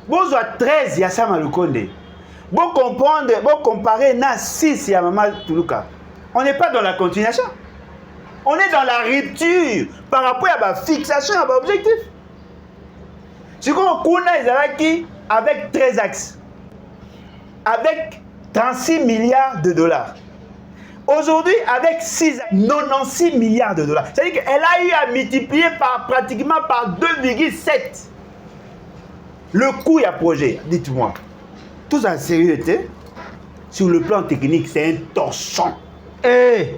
Bon, 13, il y a Sama Lukonde. Bon, comprendre, bon, comparer, na 6, il y a Maman Toulouka. On n'est pas dans la continuation. On est dans la rupture par rapport à la fixation, à l'objectif. C'est comme Kuna Ezalaki avec 13 axes, avec 36 milliards de dollars. Aujourd'hui, avec 96 milliards de dollars. C'est-à-dire qu'elle a eu à multiplier pratiquement par 2,7 le coût et à projet. Dites-moi, tout ça en sérieuxité, sur le plan technique, c'est un torchon. Et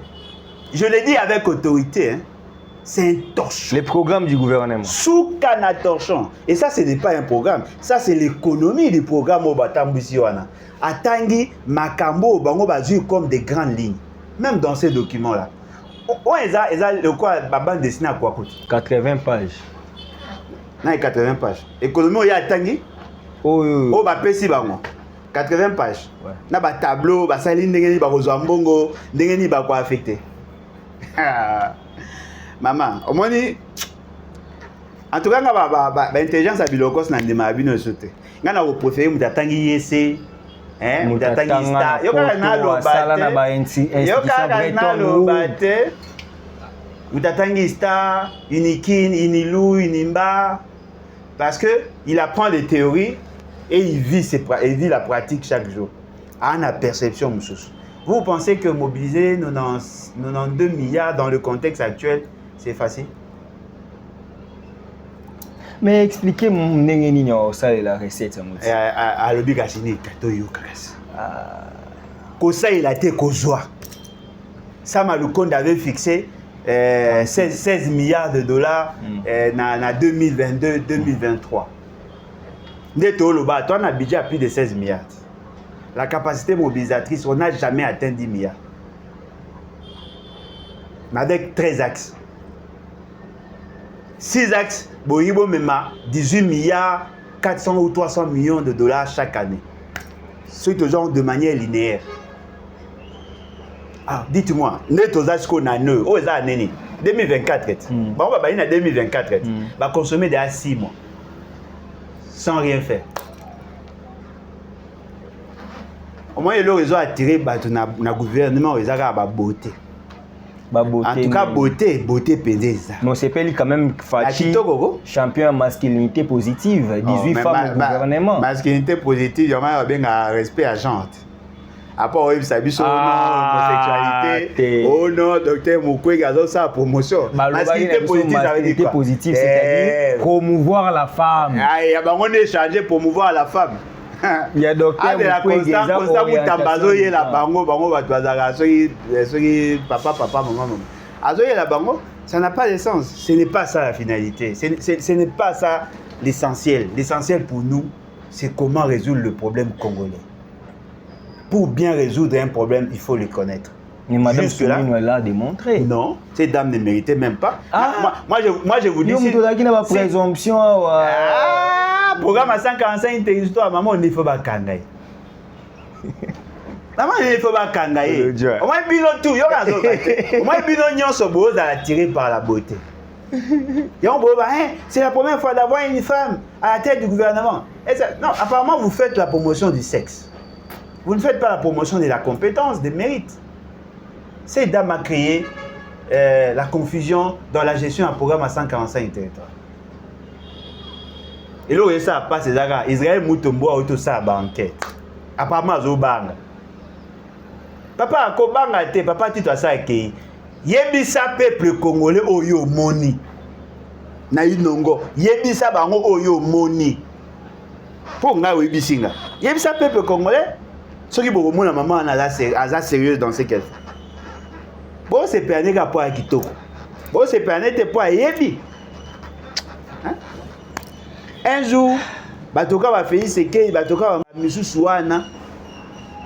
je l'ai dit avec autorité, hein, c'est un torchon. Les programmes du gouvernement. Sous Kana torchon. Et ça, ce n'est pas un programme. Ça, c'est l'économie du programme au Batambusiwana. Atangi, Makambo, Bango Bazu comme des grandes lignes. Même dans ces documents-là. Ils ont quoi, bande dessinée à quoi coûte 80 pages. Non, 80 pages. Économie, il y a Atangi. Oh, bah, Pessi Bango. 80 pages. Ouais. Na ba tableau, ba sali ndenge ba kozwa mbongo, ndenge ni ba ko affecté. Maman, au moins en tout cas ba intelligence à bilokos na ndema bino sote. Ngana ko préférer mutatangi yese, mutatangi sta. Yo ka na lo bate. Yo ka na lo bate. Utatangi Star, Unikin, Unilou, Unimba, parce qu'il apprend les théories et il vit la pratique chaque jour. À la perception, monsieur. Vous pensez que mobiliser 92 milliards dans le contexte actuel, c'est facile? Mais expliquez-moi ça et la recette. À l'obligation, ça il a été kozwa. Sam Alukonde avait fixé 16 milliards de dollars en 2022-2023. Neto Loba, toi on a un budget à plus de 16 milliards. La capacité mobilisatrice, on n'a jamais atteint 10 milliards. Mais avec 13 axes. 6 axes, Boyibo Mema, 18 milliards, 400 ou 300 millions de dollars chaque année. C'est toujours de manière linéaire. Ah, dites-moi, net aux axes qu'on a neuf, aux années 2024, bon, on va en 2024, va consommer déjà 6 mois, sans rien faire. Au moins, il a attiré le gouvernement, il a la beauté. En tout cas, beauté pédée. Mais c'est pas quand même Fachi, champion masculinité positive, 18 femmes au gouvernement. Masculinité positive, il y a un respect à genre. Après, on a vu son homosexualité. Oh non, docteur Moukoué, il ça promotion. Masculinité positive, ça veut dire quoi? Positive, c'est-à-dire promouvoir la femme. On est chargé de promouvoir la femme. Il y a docteur Moukoué, il y a la papa, maman. Ça n'a pas de sens. Ce n'est pas ça la finalité. Ce n'est pas ça l'essentiel. L'essentiel pour nous, c'est comment résoudre le problème congolais. Pour bien résoudre un problème, il faut le connaître. Mais Madame Soumine l'a démontré. Non, ces dames ne méritaient même pas. Moi, je vous dis... Qui n'a pas présomption. Programme à 145 territoires, maman, il ne faut pas kangaï. Maman, il ne faut pas kangaï. Au moins, bino tout. Au moins, bino nyon se bose à attirer par la beauté. C'est la première fois d'avoir une femme à la tête du gouvernement. Non, apparemment, vous faites la promotion du sexe. Vous ne faites pas la promotion de la compétence, des mérites. Cette dame a créé la confusion dans la gestion d'un programme à 145 territoires. Et là, ça passe, Israël Moutombo a auto ça à enquête. Apparemment, Zobanga. Papa a kobanga te, papa tu as ça qui yebisa peuple congolais oyo moni. Na inongo, yebisa bango oyo moni. Pour nga webisinga. Yebisa peuple congolais. Ceux qui vont la maman est sérieuse dans ce qu'elle fait. Bon, c'est perné qu'à poids kitoko. Bon, c'est perné tes poids yebi. Un jour, Batoka va faire ce que Batoka va Missou Souana.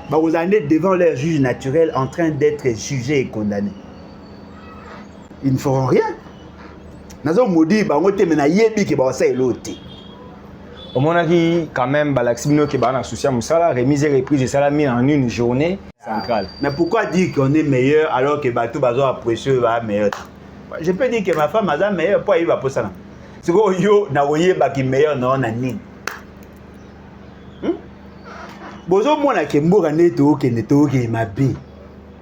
Vous allez devant leur juge naturel en train d'être jugé et condamné. Ils ne feront rien. Nazo modi ba ngote mena yebi ke ba sa eloti. Au moment où, quand même, Balaximino qui est en association Moussala, remise et reprise de salami en une journée centrale. Mais pourquoi dire qu'on est meilleur alors que Batou Bazo a précieux va meilleur? Je peux dire que ma femme a meilleur, pourquoi il va pour ça? C'est que yo na voyé baki meilleur non na nini. Bozo mona ke mboka neto ke ma bi.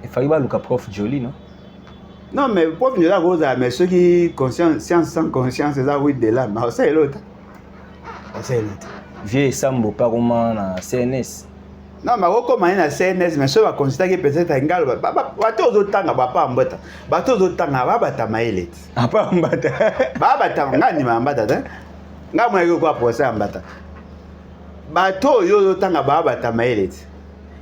Il fallait pas le prof Jolie, non? Non, mais prof de la rose, mais ceux qui conscience, science sans conscience, c'est ça oui de là, mais c'est l'autre. Vieux Sambo Paroma na CNS. Non, mais comment il y a CNS, mais ceux qui considèrent que peut-être un gars, bateau d'autant, papa en bata, bateau d'autant, bata maïlet. Ah, pas en bata. Bata, ngani ma bata, nga moi je quoi pour ça en bata. Bateau d'autant, bata maïlet.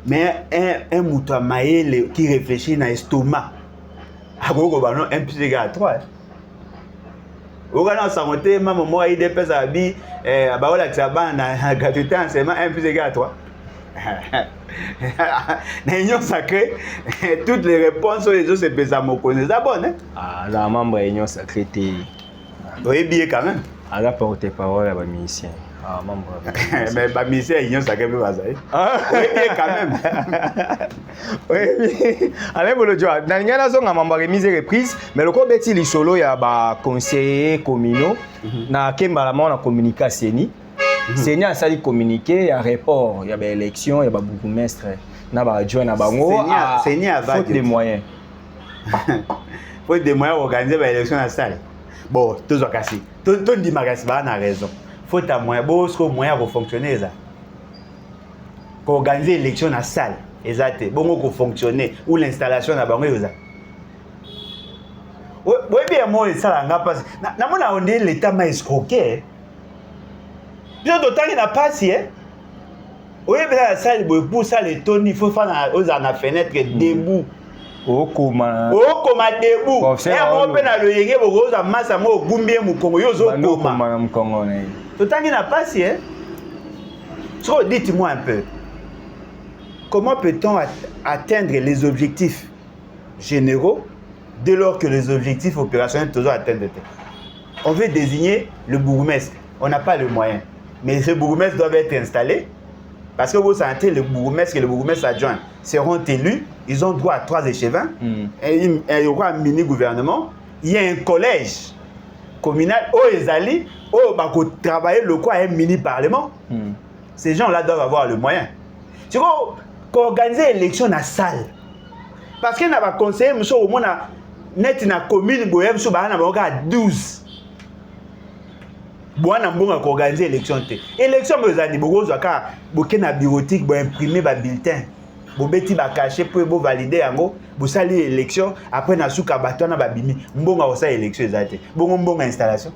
Mais un mouton maïle qui réfléchit dans l'estomac. Ah, go ba non un plus égal à 3. Ogana sangote maman moi il dépêche à bi ba ola tsaba na gratuité enseignement 1 plus égal à 3. Na union sacrée toutes les réponses sur les autres c'est pesa moko c'est bon hein. Ah la membre union sacrée té. Oui bien quand même. À la porte-parole à ba musicien. Ah membre. Mais ba musicien union sacrée peut pas ça. Oui bien quand même. Oui. Allez bolo joa. Na ngana zonga membre remise reprise mais le ko beti li solo ya ba conseiller communaux na kemba la na communiquer Seni. Seni a sali communiquer ya rapport ya ba élection ya ba bourgmestre na ba adjoint na bango Seni a faute de moyens. faut des moyens organiser l'élection à salle. Bon, tous ont cassé. Tout dit Magassi a raison. Faut ta moyen, bon, ce moyen pour fonctionner ça. Pour organiser l'élection à salle, exact. Bon, pour fonctionner ou l'installation à bango ça. Oui, bien moi ça là pas. Na mona on dit l'état m'a escroqué. Bien d'autant qu'il n'a pas si hein. Oui, bien la salle pour ça les Tony, il faut faire aux la fenêtre debout. Okoma debout. Et moi peine à le yégué pour aux amassa mo gumbie mu Congo yo zo koma. D'autant qu'il n'a pas si hein. So dites-moi un peu. Comment peut-on atteindre les objectifs généraux dès lors que les objectifs opérationnels sont toujours atteints? On veut désigner le bourgmestre. On n'a pas le moyen. Mais ce bourgmestre doit être installé parce que vous sentez le bourgmestre et le bourgmestre adjoint seront élus. Ils ont droit à 3 échevins. Et il y aura un mini-gouvernement. Il y a un collège communal où ils allaient, où ils travailler le quoi un mini-parlement. Ces gens-là doivent avoir le moyen. Tu vois, organiser l'élection dans la salle. Parce qu'il y a un conseiller, monsieur, au moins, net na commune, boyem, sur bahana, à 12. Boana mbonga organiser l'élection. L'élection, vous avez dit, vous avez na bureautique, vous imprimer ba bulletin. Vous beti ba caché pour vous valider yango, vous sali l'élection, après na souka batona ba bimi, mbonga osa élection exacte. Bongo mbonga installation.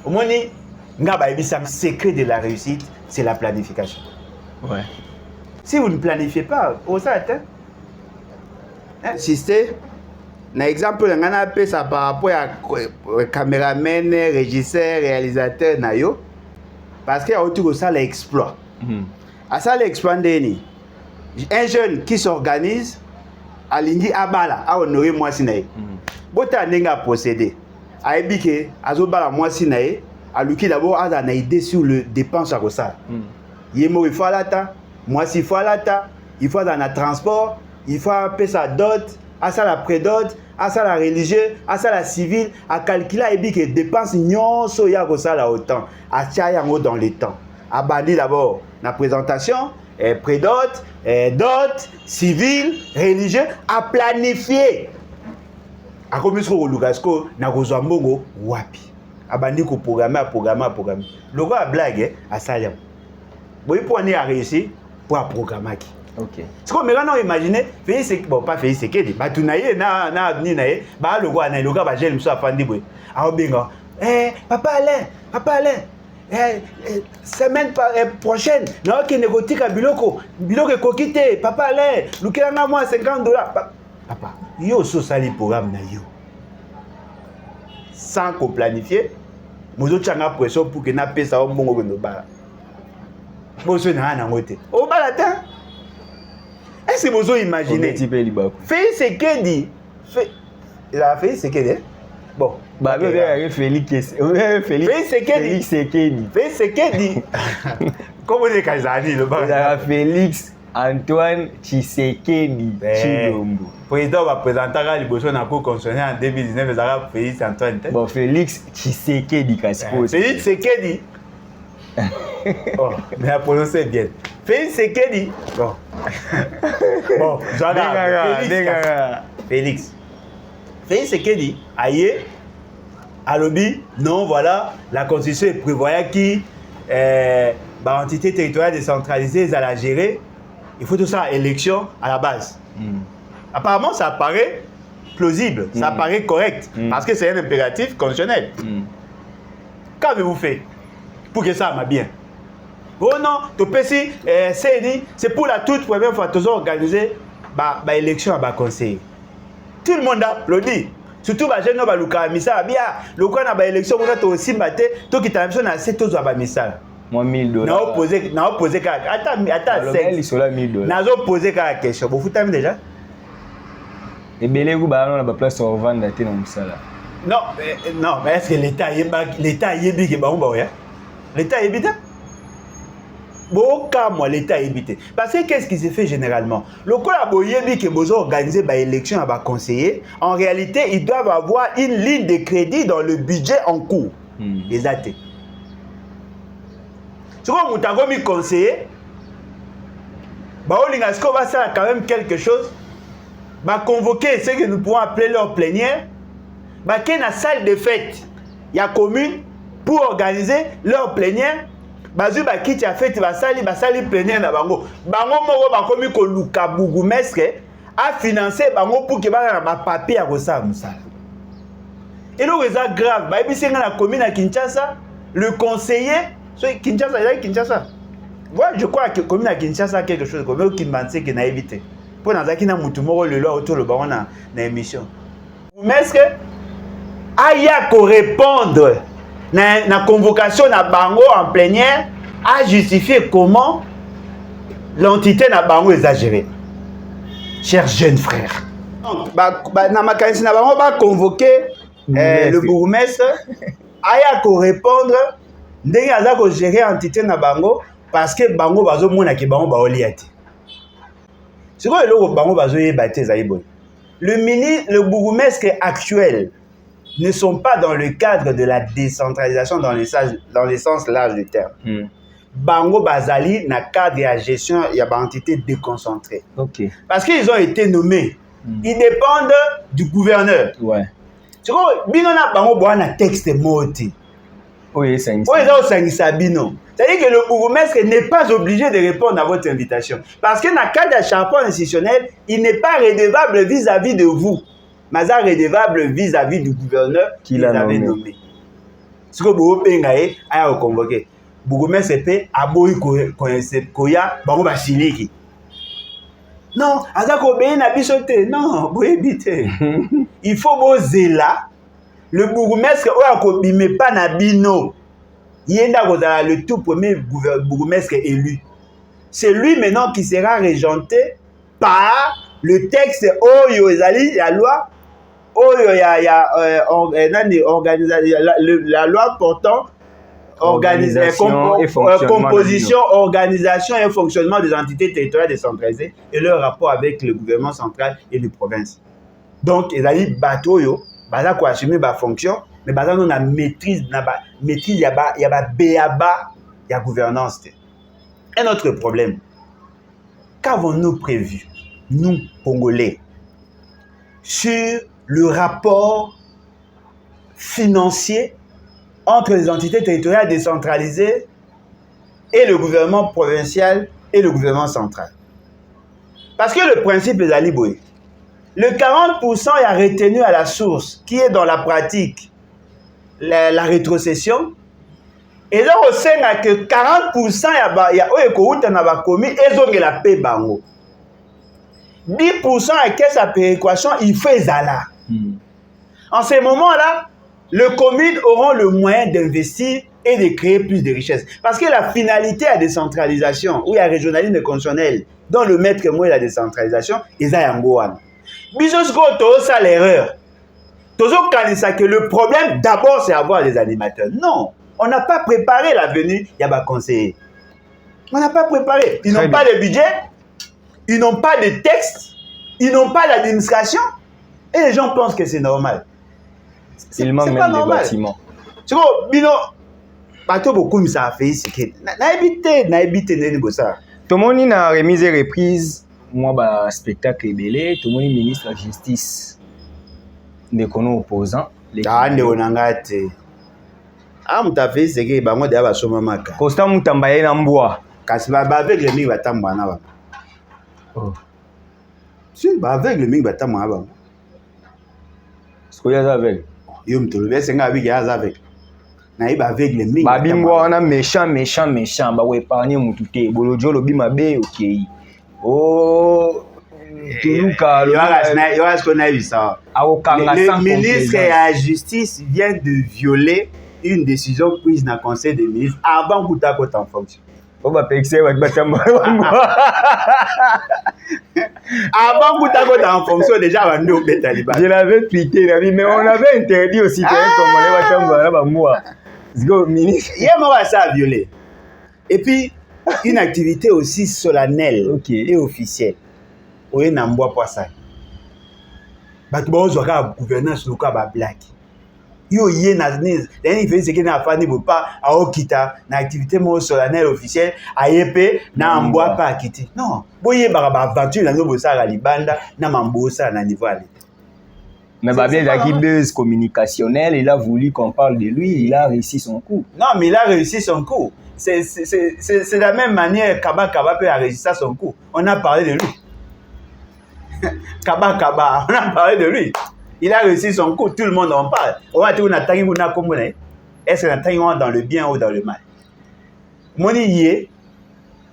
Au moins ni nga ba ebisa secret de la réussite, c'est la planification. Ouais. Si vous ne planifiez pas, vous ça atteint. Si c'est un exemple, on a appelé ça par rapport à caméraman, régisseur, réalisateur, nayo, parce qu'il y a autour de ça l'exploit. À ça l'exploit un jeune qui s'organise, à l'indi abala, à honorer moi sinaï. Bota nenga procédé. À ébike, à zobala moi sinaï, à l'ouki d'abord à une idée sur le dépense à ça. Yemo il faut la ta, moi si faut la ta, il faut dans le transport, il faut payer sa dot, à ça la prédot, à ça la religieuse, à ça la civile, à calculer et que dépense nyon so ya ko ça là autant, à tia yango dans les temps. À bandi d'abord la présentation, prédot, dot, civile, religieux, à planifier. À comme ce que Lugasco na kozwa mbongo wapi. À bandi ko programmer. Le gars blague à ça là. Bon il pour aller à réussir pour programmer. Ok. C'est comme maintenant imaginez, bon pas Félix Sekedi, bah tu n'aille na ni naïe, bah le gars bah j'ai le monsieur afandi boy. Ah bingo. Papa Alain, semaine prochaine, non qui négocie à biloko kokité, papa Alain, lukela na moi $50. Papa, yo so sali programme na yo. Sans qu'on planifie, mozo tchanga pression pour que na pesa o mbongo no bala. Boso na na ngote. O bala ta. Est-ce que vous imaginez Félix Sekedi il a fait Sekedi bon bah Félix Sekedi comment on est Kazani le bas Félix Antoine Tshisekedi Tshilombo président va présenter à l'Iboso na cour constitutionnelle en 2019 mais ça Félix Antoine bon Félix Tshisekedi Félix Sekedi oh mais à prononcer bien Félix Sekedi bon bon Félix Sekedi aïe à lobby non voilà la constitution prévoyait qui entité territoriale décentralisée à la gérer il faut tout ça élection à la base apparemment ça paraît plausible ça paraît correct parce que c'est un impératif constitutionnel qu'avez-vous fait pour que ça m'a bien oh non, c'est pour la toute première fois que nous avons organisé l'élection à conseil. Tout le monde a applaudi. Surtout les jeunes qui ont misa bien. Le coin a l'élection, on a aussi battu. Tout qui t'a mis sur 7 tous à misa. Moi $1000. N'a opposé attends, n'a opposé la question. Vous foutez déjà? Et belé vous ba na place au vendre dans musala. Non, mais est-ce que l'État est bien ba on ya? L'État est bien. Bon, moi, l'État est évité. Parce que qu'est-ce qui se fait généralement? Le collaborateur qui a organisé l'élection à conseiller, en réalité, ils doivent avoir une ligne de crédit dans le budget en cours. Exact. C'est comme vous avez conseiller, on va faire quand même quelque chose. va convoquer ce que nous pouvons appeler leur plénière, va qu'il y ait une salle de fête, il y a commune pour organiser leur plénière. Bazu ba kiti a fête basali plénière na bango. Bango moko ba komi ko luka bourgmestre a financer bango pour que ba na ba papier à ça musala. Et le résultat grave, ba ebi senga na commune à Kinshasa, le conseiller, so Kinshasa, il y a Kinshasa. Voilà, je crois que commune à Kinshasa a quelque chose comme qui m'enseigne que na éviter. Pour dans zakina mutu moko le loi autour le baron na émission. Bourgmestre aya ko répondre na convocation na bango en plénière a justifié comment l'entité na bango exagérée. Chers jeunes frères. Na makanisi na bango ba convoquer le bourgmestre aya ko répondre ndenge aza ko gérer entité na bango parce que bango bazo mona ke bango ba oliati. C'est quoi le bango bazo yeba te zaibo. Le bourgmestre actuel ne sont pas dans le cadre de la décentralisation dans le sens large du terme. Bango Bazali na cadre de la gestion, il y a une entité déconcentrée. Okay. Parce qu'ils ont été nommés. Ils dépendent du gouverneur. Ouais. Tu vois, bino na bango boa na texte moti. Oui, c'est ça. C'est-à-dire que le bourgmestre n'est pas obligé de répondre à votre invitation. Parce que dans le cadre de charbon institutionnel, il n'est pas redevable vis-à-vis de vous. Mais redevable vis-à-vis du gouverneur qui l'a nommé. Ce que vous avez à convoquer. Bourgmestre peut aboyi koya bango basiliki. Non, azako obéir na bisote. Non, boye bité. Il faut boser là. Le bourgmestre oya ko bime pas na bino. Yenda kozala le tout premier bourgmestre élu. C'est lui maintenant qui sera régenté par le texte oyo ezali la loi oyo la loi portant composition, organisation et fonctionnement des entités territoriales décentralisées et leur rapport avec le gouvernement central et les provinces. Donc, ils ont dit bateau, baza ko assumer ba fonction, mais baza non na maîtrise il y a béaba, il y a gouvernance. Un autre problème. Qu'avons-nous prévu, nous, Congolais, sur le rapport financier entre les entités territoriales décentralisées et le gouvernement provincial et le gouvernement central? Parce que le principe est aliboé. Le 40% est retenu à la source, qui est dans la pratique la rétrocession. Et là, on sait que 40% il y a commis et la paix bango. 10% à caisse à péréquation, il fait Zala. En ce moment-là, les communes auront le moyen d'investir et de créer plus de richesses. Parce que la finalité à décentralisation, ou à régionalisme conditionnel, dans le maître mot de la décentralisation, ils ont un goan. Bisous, ça l'erreur. Que le problème, d'abord, c'est avoir des animateurs. Non, on n'a pas préparé la venue, il y a un conseiller. On n'a pas préparé. Ils n'ont pas de budget, ils n'ont pas de texte, ils n'ont pas d'administration. Et les gens pensent que c'est normal. Il manque même des bâtiments. Tu vois, Bino, bateau beaucoup ça a fait ici. Na évité ça. Tout le monde a remise et reprise. Moi, bah spectacle est belé. Tout le monde ministre de la justice. Des connus opposants. Ah, ne onangate. Ah, muta fait c'est que bango de aba soma maka. Constant mutambaye na mboa. Kasi ba avec le ming batamba na ba. Oh. Si ba avec le ming batamba na ba. Ce qu'il y a avec. Yo mtolo senga abi ya avec. Na iba avec le ming. Ba bimbo wana méchant. Ba we épargner mutu te. Bolojo lobi mabe OK. Oh. Tuluka le ministre de la Justice vient de violer une décision prise dans le Conseil des ministres avant que tu aies en fonction. Avant que tu aies en fonction, déjà, on est taliban. Je l'avais tweeté, mais on avait interdit aux citoyens comme on ministre. Il y a ça à violer. Et puis, une activité aussi solennelle et officielle. Oui, na mboa poisson. Batu ba ozo ka gouvernance loka ba black. yo yé na il fait ce qu'il n'a pas ni pas à okita na activité mo solennelle officielle ayepe na mboa pas quitter non boye ba aventure na no bosala libanda na mambosa na niveau à l'état. Mais bien qui buzz communicationnel, il a voulu qu'on parle de lui, il a réussi son coup. Non, mais il a réussi son coup. C'est de la même manière Kaba peut a réussi son coup. On a parlé de lui. Kaba, on a parlé de lui. Il a réussi son coup, tout le monde en parle. Est-ce qu'on a dans le bien ou dans le mal? Moni,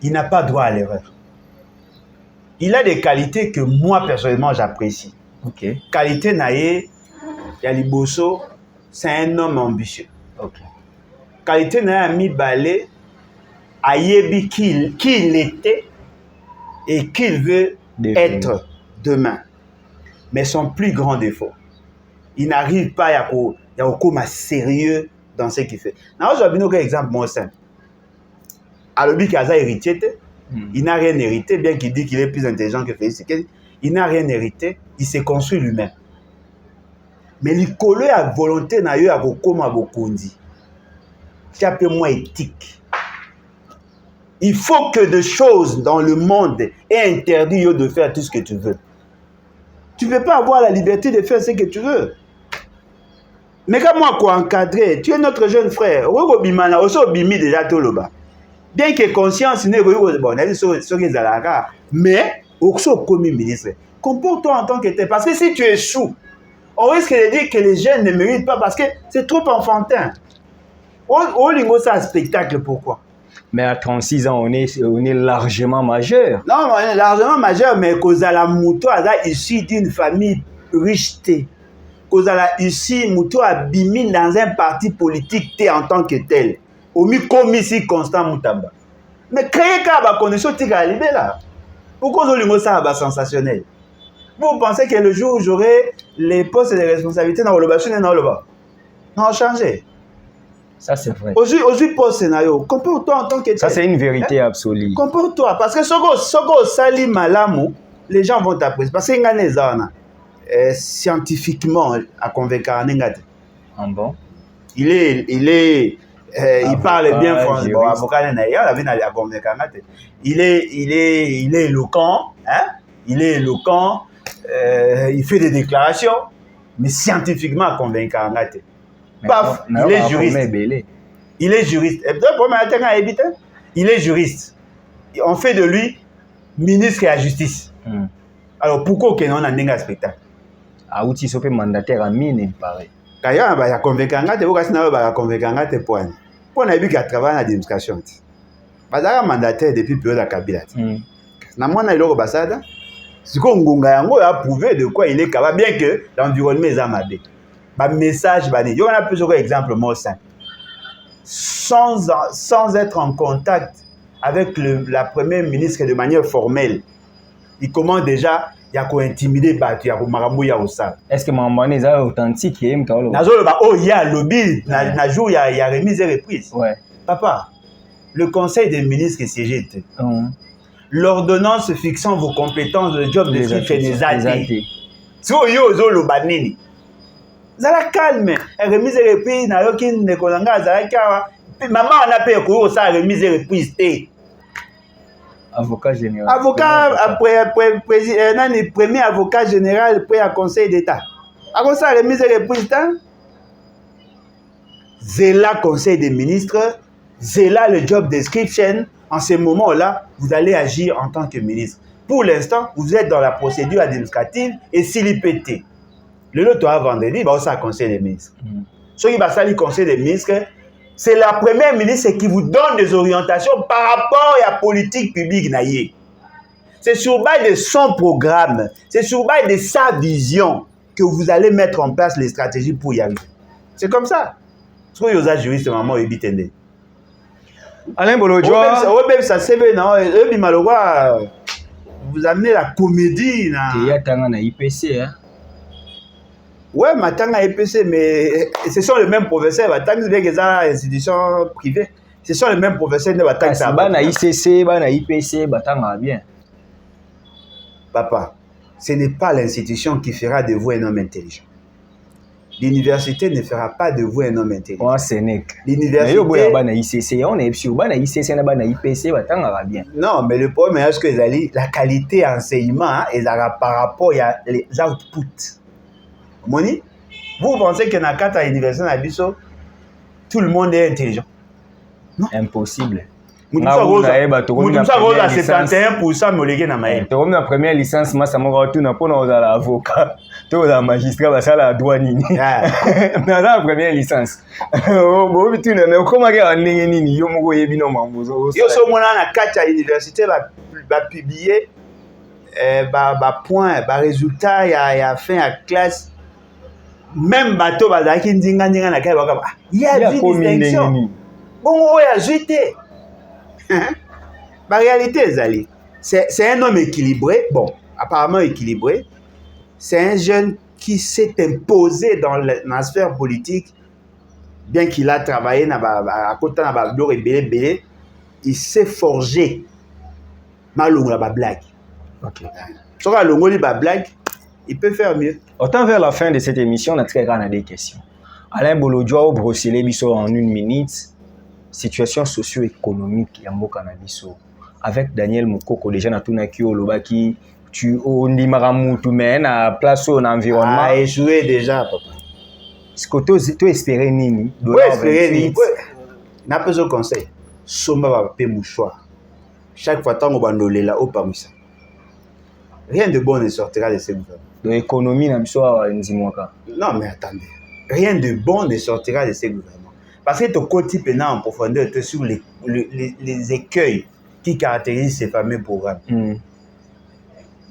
il n'a pas droit à l'erreur. Il a des qualités que moi, personnellement, j'apprécie. Ok. Qualité naïe, Yaliboso, c'est un homme ambitieux. Ok. Qualité naïe, Ami Balé, Ayebi qui il était et qu'il veut être demain. Mais son plus grand défaut, il n'arrive pas à être sérieux dans ce qu'il fait. Je vais vous donner un exemple moins simple. Alobi Kaza héritier, il n'a rien hérité, bien qu'il dit qu'il est plus intelligent que Félix. Il n'a rien hérité, il s'est construit lui-même. Mais il colle à volonté na yo à kokoma bokondi. C'est un peu moins éthique. Il faut que des choses dans le monde aient interdit de faire tout ce que tu veux. Tu ne peux pas avoir la liberté de faire ce que tu veux. Mais comme moi, quoi encadrer, tu es notre jeune frère. Déjà bien que conscience n'est pas mais comme ministre, comporte-toi en tant que tel. Parce que si tu échoues, on risque de dire que les jeunes ne méritent pas parce que c'est trop enfantin. On lingo ça un spectacle, pourquoi? Mais à 36 ans, on est largement majeur. Non, on est largement majeur, mais Kozala Mouto est issu d'une famille riche. Kozala ici, Mouto a bimi dans un parti politique en tant que tel. Omi comme ici Constant Moutamba. Mais créer qu'à condition tika alibé là. Pourquoi vous avez ça sensationnel? Vous pensez que le jour où j'aurai les postes de responsabilité dans le bas, non, changé. Ça, c'est vrai. Aujourd'hui, post scénario, comporte-toi en tant que tel. Ça, c'est une vérité absolue. Comporte-toi, parce que Sogo Sali Malamu, les gens vont t'apprécier. Parce que scientifiquement, à convaincre Ah bon? Il parle bien français. Bon, avocat, il est éloquent, hein? Il est éloquent, il fait des déclarations, mais scientifiquement convaincant. Paf, il est juriste. Il est juriste. Il est juriste. On fait de lui ministre de la justice. Alors pourquoi on a un spectacle? Ah, outil sope mandataire à mine, il paraît. D'ailleurs, il y a convaincant, il y a convaincant, point. Pour na biga travail na démonstration. Bazara mandataire depuis période de Kabila. Na mwana iloko basada. Siko ngunga yango a prouvé de quoi il est capable, bien que l'environnement est amabé. Ba message bani. Yo on a plusieurs exemples moi simple. Sans être en contact avec la première ministre de manière formelle. Il commence déjà il y a quoi intimider battu, il y a quoi maramou ya osal. Est-ce que mamane est authentique et m'ka na zo ba oh il y a lobby na jour il y a remise et reprise. Ouais. Papa, le conseil des ministres est siégé. L'ordonnance fixant vos compétences de job description des athées. Si vous avez le banini, vous allez calme. Remise et reprise, na yoki ne kolanga zalaka. Maman on a payé pour ça remise et reprise. Avocat général. Avocat après premier avocat général après un conseil d'État. Après ça remise et reprise. Zéla conseil des ministres, zéla le job description. En ce moment-là, vous allez agir en tant que ministre. Pour l'instant, vous êtes dans la procédure administrative et s'il y pète. Le lot à vendredi, il va aussi conseil des ministres. Ce qui va salir conseil des ministres, c'est la première ministre qui vous donne des orientations par rapport à la politique publique. C'est sur base de son programme, c'est sur base de sa vision que vous allez mettre en place les stratégies pour y arriver. C'est comme ça. Ce que vous avez juriste, maman, et bitende. Alain Bolodjoa. Vous amenez la comédie. Il y a un IPC, hein? Ouais, mais IPC, mais ce sont les mêmes professeurs. Tant que les institutions privées, ce sont les mêmes professeurs. Si bana ICC, bana IPC, batanga bien. Papa, ce n'est pas l'institution qui fera de vous un homme intelligent. l'université ne fera pas de vous un homme intelligent. Ouais, c'est nec. L'université... Non, mais le problème est que la qualité d'enseignement est par rapport aux outputs. Moni, vous pensez que dans le cadre de l'université, tout le monde est intelligent? Non. Impossible. Moutoumsa Rose a 71% molégué dans ma tu as la première licence, moi, ça m'a retenu pour nous avocat, tu as un magistrat, ça la douane. Mais la première licence. Comment est-ce que la université va publier point, résultat, il y a fin à classe. Même bateau, il y a une distinction. Bon, il y a jeté. La réalité, Zali, c'est un homme équilibré, bon, apparemment équilibré. C'est un jeune qui s'est imposé dans la sphère politique, bien qu'il a travaillé à côté de la blague, il s'est forgé. Malongo la blague. Ok. Sur la blague, il peut faire mieux. Autant vers la fin de cette émission, on a très grand des questions. Alain Bolodjoa au Brosselé Bisso en 1 minute. Situation socio-économique ya mboka na biso avec Daniel Mukoko déjà na tunaki olobaki tu ondi maramutu mais na place au environnement a échoué déjà papa. Ce que tu espérer nini doit espérer nini na peso conseil somba ba pe mouchoir chaque fois tango bandolela au pamisa rien de bon ne sortira de ce gouvernement de l'économie na biso ndimwaka. Non mais attendez, rien de bon ne sortira de ce gouvernement. Parce que ton côté pénal en profondeur est sur les écueils qui caractérisent ces fameux programmes.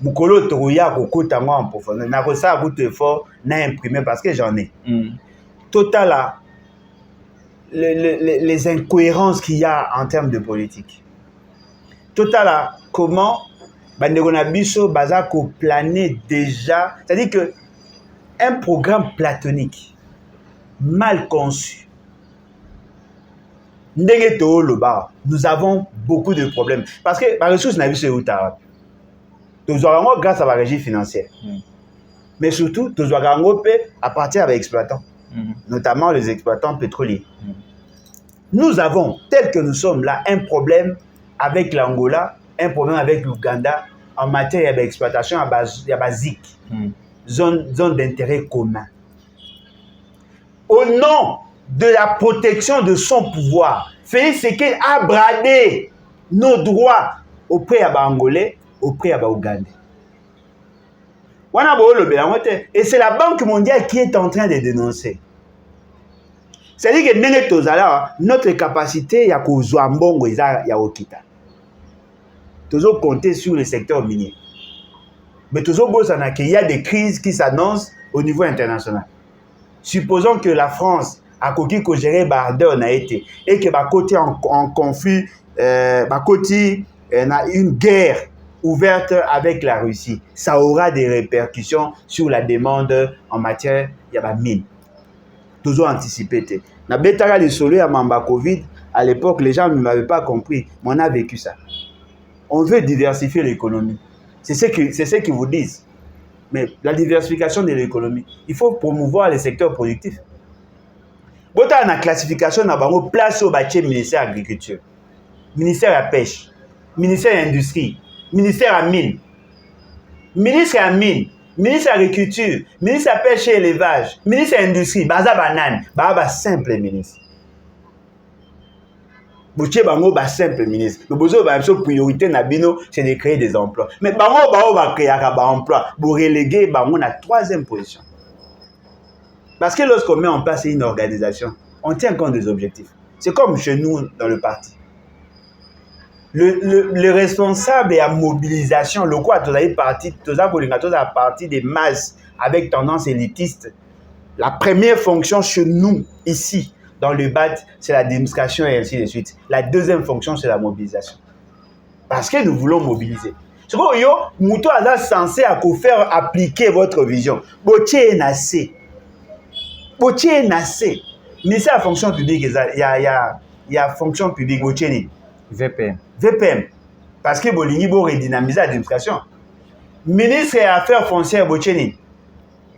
Mukolo Torouya Kokota moi en profondeur. N'a pas ça à bout d'effort, n'a imprimé parce que j'en ai. Total, les incohérences qu'il y a en termes de politique. Total, comment Bandegonabiso Bazako planait déjà. C'est-à-dire que un programme platonique, mal conçu, nous avons beaucoup de problèmes. Parce que la ressource n'a vu ce Outara. Nous avons grâce à la régie financière. Mais surtout, nous avons à partir des exploitants, notamment les exploitants pétroliers. Nous avons, tel que nous sommes là, un problème avec l'Angola, un problème avec l'Ouganda en matière d'exploitation basique, zone d'intérêt commun. Au nom de la protection de son pouvoir, Félix Tshisekedi a bradé nos droits auprès de Angolais, auprès de Ougandais. Et c'est la Banque mondiale qui est en train de dénoncer. C'est-à-dire que notre capacité à Mbongo ya okita. Toujours compter sur le secteur minier. Mais toujours qu'il y a des crises qui s'annoncent au niveau international. Supposons que la France a géré Bardeur n'a été et que côté en conflit, côté a une guerre ouverte avec la Russie, ça aura des répercussions sur la demande en matière de mine. Toujours anticipé. Na betara les soleils à Mamba Covid, à l'époque les gens ne m'avaient pas compris, mais on a vécu ça. On veut diversifier l'économie. C'est ce qu'ils vous disent. Mais la diversification de l'économie, il faut promouvoir les secteurs productifs. Si on a une classification, on a place au ministère de l'Agriculture, ministère de la Pêche, ministère de l'Industrie, ministère de la Mine, ministre de la Mine, ministre de l'Agriculture, ministre de la Pêche et l'Élevage, ministre de l'Industrie, baza banane, baza simple ministre. Bouché bango ba simple ministre. Le besoin ba priorité na bino c'est de créer des emplois. Mais bango va créer ba emploi, pour reléguer bango na troisième position. Parce que lorsqu'on met en place une organisation, on tient compte des objectifs. C'est comme chez nous dans le parti. Le responsable et à mobilisation, le quoi, tu as parti des masses avec tendance élitiste. La première fonction chez nous, ici, dans le BAT, c'est la démonstration et ainsi de suite. La deuxième fonction, c'est la mobilisation. Parce que nous voulons mobiliser. C'est quoi, yo, Mouto a censé faire appliquer votre vision. Botier est nassé. Botier est nassé. Mais c'est la fonction publique, il y a fonction publique, Botier. VPM. VPM. Parce que Bolingi, redynamiser l'administration. Ministre des Affaires foncières, Botier.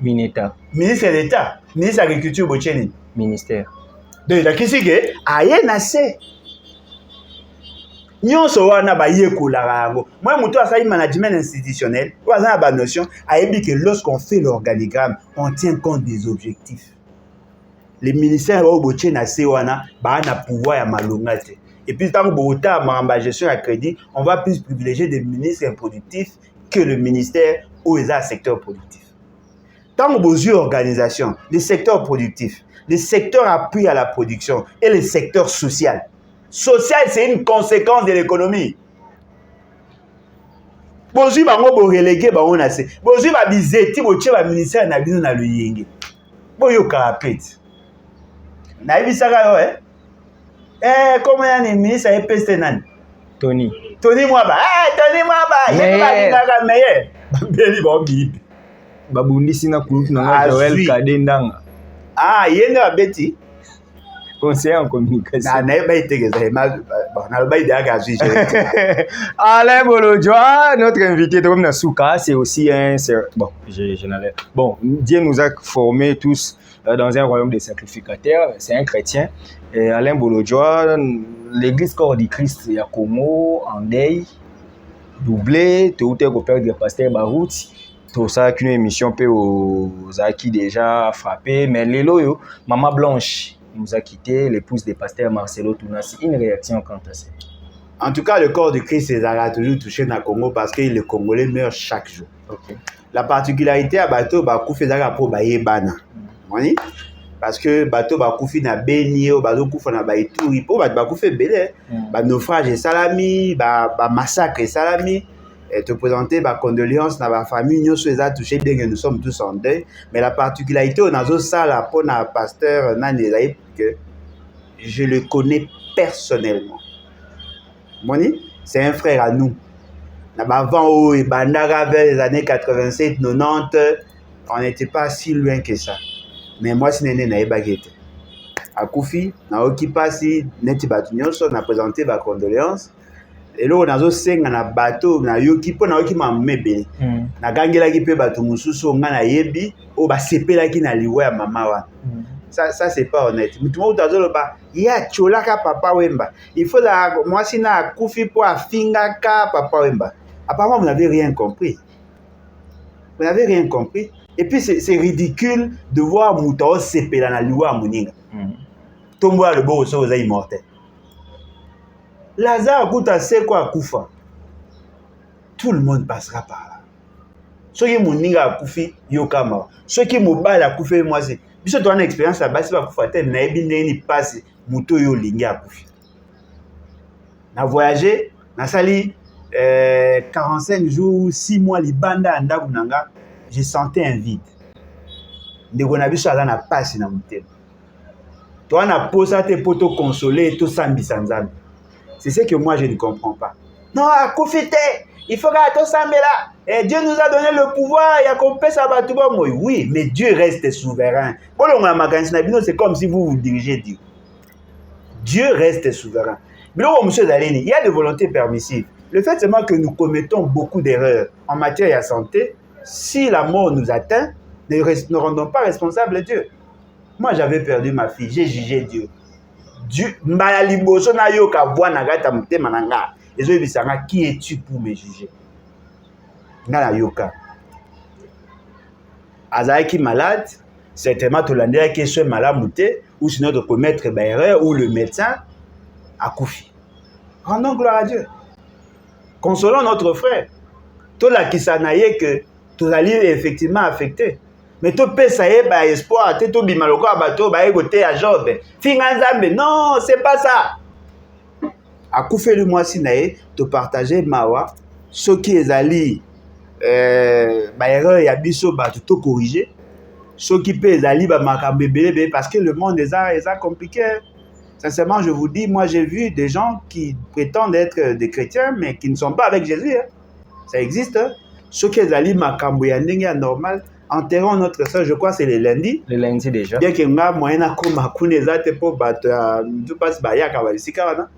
Mineta. Ministre d'État, ministre de l'Agriculture, Bocheni. Ministère. Donc, la question est, aïe, nassé. Nyonso wana ba yekolaka yango. Moi muto asali management institutionnel, oza ba notion, ayebi que lorsqu'on fait l'organigramme, on tient compte des objectifs. Les ministères au boche na se wana ba na pouvoir ya malonga te. Et puis tant que bota mamba gestion à crédit, on va plus privilégier des ministres improductifs que le ministère au secteur productif. Tant que bozui organisation, les secteurs productifs, les secteurs appui à la production et les secteurs sociaux. Social, c'est une conséquence de l'économie. Bonjour, bango bo relégué ba on a se. Bonjour ba bizeti bo tche ba ministère na bino na luyenge. Boyo karapet. Na ibisaka yo comment ya ni ministre a peste nani? Tony Mwaba. Tony Mwaba. Yeba ngaka meilleur. Beli ba bibi. Babundi na groupe na Joël Kadendanga. Yenga beti. Conseiller en communication. Alain Bolodjoa, notre invité de Nasuka, c'est aussi un... Bon, bon, Dieu nous a formés tous dans un royaume de sacrificateurs. C'est un chrétien. Et Alain Bolodjoa, l'église corps du Christ, il y a Congo, Andei, doublé, tout est au père du pasteur Barout. Tout ça, qu'une émission peut aux acquis déjà frappé. Mais les loyaux, Maman Blanche nous a quitté, l'épouse des pasteurs Marcelo Tounassi. Une réaction quant à ça? En tout cas, le corps de Christ a toujours touché dans le Congo parce que les Congolais meurent chaque jour. Okay. La particularité à Bato, Bakoufi Zaga pour Bayebana. Parce que Bato Bakoufi na Beni, Bato Koufa na Baitouri, pour Bakoufi Belé, naufrage et salami, massacre et salami. Et te présenter ma condoléance dans ma famille, nous sommes touchés bien que nous sommes tous en deuil. Mais la particularité, on a ça là pour un pasteur Nani que je le connais personnellement. Moni, c'est un frère à nous. Avant et Bandara vers les années 87-90, on n'était pas si loin que ça. Mais moi, c'est Néné Naïbagete. À Koufi, na Okipasi, Neti Batunyoso, on a présenté ma condoléance. Et là, on a un bateau, on a yoki po na yoki mamebe. Na gangela ki pe bato mususu nga na yebi o ba sepela ki na liwa ya mama wa. Ça c'est pas honnête. Mutumo utazolo ba ya cholaka papa wemba. Il faut la moi si na kufi po afinga ka papa wemba. Apparemment vous n'avez rien compris. Vous n'avez rien compris. Et puis c'est ridicule de voir muto sepela na liwa muninga. Tombo le beau so za immortel. Lazare Kouta sait quoi Koufa. Tout le monde passera par là. Ceux qui m'ont dit à Koufi, Yokama. Ceux qui m'ont bat à Koufi, moi c'est. Puis tu as une expérience là-bas, c'est pas Koufa. Tu n'as pas passe Mouto yo lingi à Koufi. Na voyagé, na sali 45 jours, 6 mois, libanda anda kunanga, j'ai senti un vide. De qu'on a vu ça là na passe na mouté. Toi na posé tes potos consoler tout sambi sanzami. C'est ce que moi je ne comprends pas. Non, à Koufité, il faut que tout ça là. Et Dieu nous a donné le pouvoir, il y a qu'on peut ça tout bon. Oui, mais Dieu reste souverain. C'est comme si vous dirigez Dieu. Dieu reste souverain. Mais là, monsieur Zaleni, il y a des volontés permissives. Le fait seulement que nous commettons beaucoup d'erreurs en matière de santé, si la mort nous atteint, ne rendons pas responsable Dieu. Moi, j'avais perdu ma fille, j'ai jugé Dieu. Dieu, qui es-tu pour me juger? Azaïki malade, certainement tu l'as dit que soit malade mouté, ou sinon de commettre une erreur, ou le médecin a Koufi. Rendons gloire à Dieu. Consolons notre frère. Tout la qui s'anaye que tout la est effectivement affecté. Mais tu peux essayer par espoir, tu peux bimaloko à bateau, bah écoutez à Job. Finanzambe, non, c'est pas ça. À Koufi le mois sinaye, tu partager mawa, ce qui est ali, bah erreur ya biso bah tout corriger. Ce qui peut ali bah makambebele parce que le monde est compliqué. Sincèrement, je vous dis, moi j'ai vu des gens qui prétendent être des chrétiens mais qui ne sont pas avec Jésus. Hein. Ça existe. Hein. Ce qui est ali makamboyandenga normal. Enterrons notre soeur, je crois que c'est le lundi. Le lundi déjà. Bien que nga moyena koma kunezate po bato tout passe bayaka balisika wana.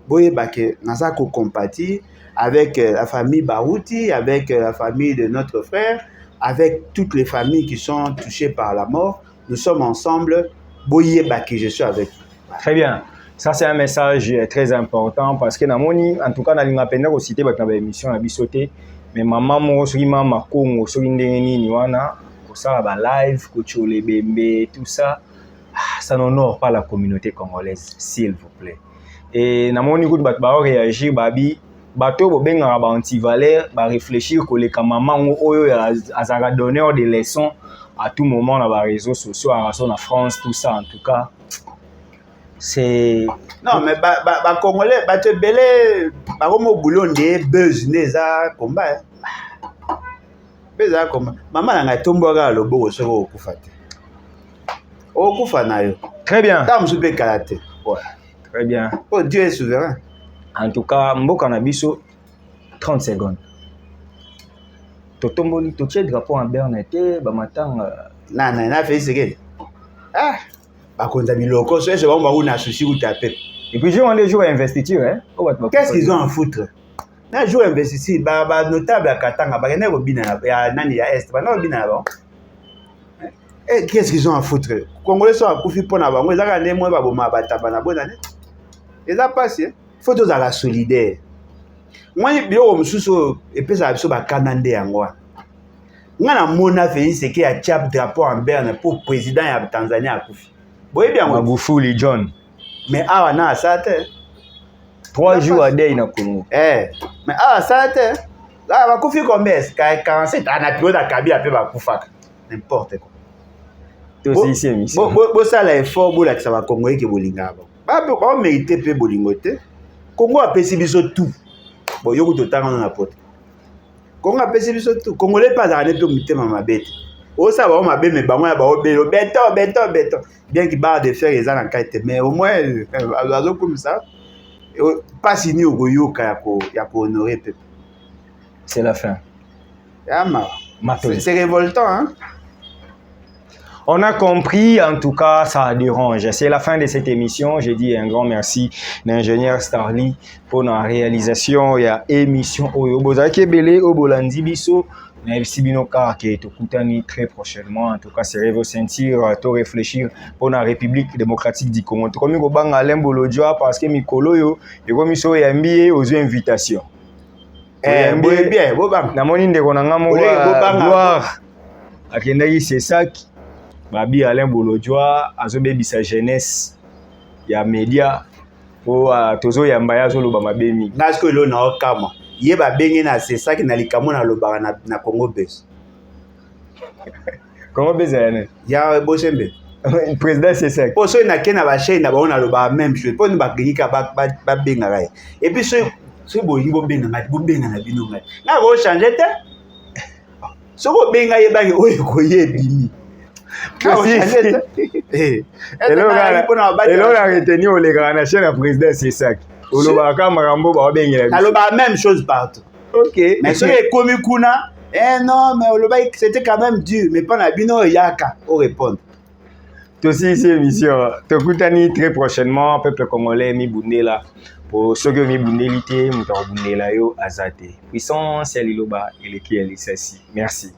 Boye bake nasa ko compatir avec la famille Barouti, avec la famille de notre frère, avec toutes les familles qui sont touchées par la mort, nous sommes ensemble. Boyeba qui je suis avec vous. Très bien. Ça, c'est un message très important parce que, en tout cas, dans l'ingapenda cité dans l'émission à Bissoté, mais maman, moi, sur ma Congo, sur l'indéni, pour ça, live, les bébés, tout ça, ça n'honore pas la communauté congolaise, s'il vous plaît. Et dans mon écoute, réagir, babi, bateau, benga anti-valeur, réfléchir que les maman, a donné des leçons à tout moment dans les réseaux sociaux, en France, tout ça, en tout cas. C'est... Non, mais les Congolais, les belé, comme boulot de buzz, neza combat. Beza combat. Maman n'a tombora le beau sur au kufate. Au kufanayo. Très bien. Dame soupe karaté. Ouais. Très bien. Oh, Dieu est souverain. En tout cas, mboka na biso 30 secondes. Totomboli totie drapeau en berne te ba matang na fait ce ah. Bakonza biloko, c'est bon, on a souci ou tapé. Et puis, j'ai un jour à investiture, hein. Qu'est-ce qu'ils ont à foutre? Un jour à investiture, notable à Katanga, Bagana Robina, Nani à Est, Robina. Qu'est-ce qu'ils ont à foutre? Congolais sont à Koufi pour n'avoir, ils ont gagné moins, Baboma, Batabana, bonne année. Ils ont passé. Faut tous à la solidaire. Moi, je suis et puis ça va Kanande en moi. Ngana mona fait ce qui a chap drapeau en berne pour président de Tanzanie à Koufi. Oui, bien, Magufuli John. Mais ah, non, ça t'est. 3 jours à day na Congo. Mais ah, ça t'est. Là, va Koufi combien? 47 ans, on a pu la Kabila, puis va Koufak. N'importe quoi. Tout ici, émission. Ça, là, fort, que ça va Congo et que Bolinga. On mérite peu Bolingote. Congo a péché tout. Bon, il y a tout le temps dans la porte. Congo a péché tout. Congolais pas dans les peu mutés, ma bête. Oh, ça va, on m'a bien, mais bah, moi, béton. Bien qu'il barre de faire les ans en qualité, mais au moins, comme ça, pas signé au Goyo, il y a pour honorer. C'est la fin. C'est révoltant, hein? On a compris, en tout cas, ça dérange. C'est la fin de cette émission. Je dis un grand merci l'ingénieur Starly pour la réalisation. Il y a émission Oyobozaki Belé, Obolandi Biso. Merci Binoka qui est au Koutani très prochainement. En tout cas, c'est vous sentir, tout réfléchir pour la République démocratique du Congo. Comme nous avons Alain Bolodjoa parce que Mikolo yo, et comme ils ont MBA aux invitations. Bien, Bobang. Na moni ndeko na ngamo gloire. Akendaki c'est ça qui Babi Alain Bolodjoa azobebi sa jeunesse ya média pour tozo yambaya zo loba mabemi. Nasko lo na okama. Yeba bengi na c'est ça qui na likamo na loba na Congo Bes. Congo Bes yana. Ya Bosembe. Président c'est ça. Pour ceux na kena ba chaîne na ba na loba même chose. Pour ba gika ba benga rai. Et puis ce boyi bo benga na bino ngai. Na go changer te. So go benga yeba ki oyo ko yebimi. Et là, on a retenu au Lega, on a chaîne à président, c'est ça. Au Lobaka, Marambo, la même chose partout. Ok. Mais ce qui est commis Kuna, non, mais au Lobaka, c'était quand même dur. Mais pas la bino yaka, on répond. Tout ici, émission. Tokutani très prochainement, peuple congolais, mi bundela. Pour ceux qui ont mi bundelité, moutarabundela yo azate. Puissance, Liloba, et les qui est ici. Merci.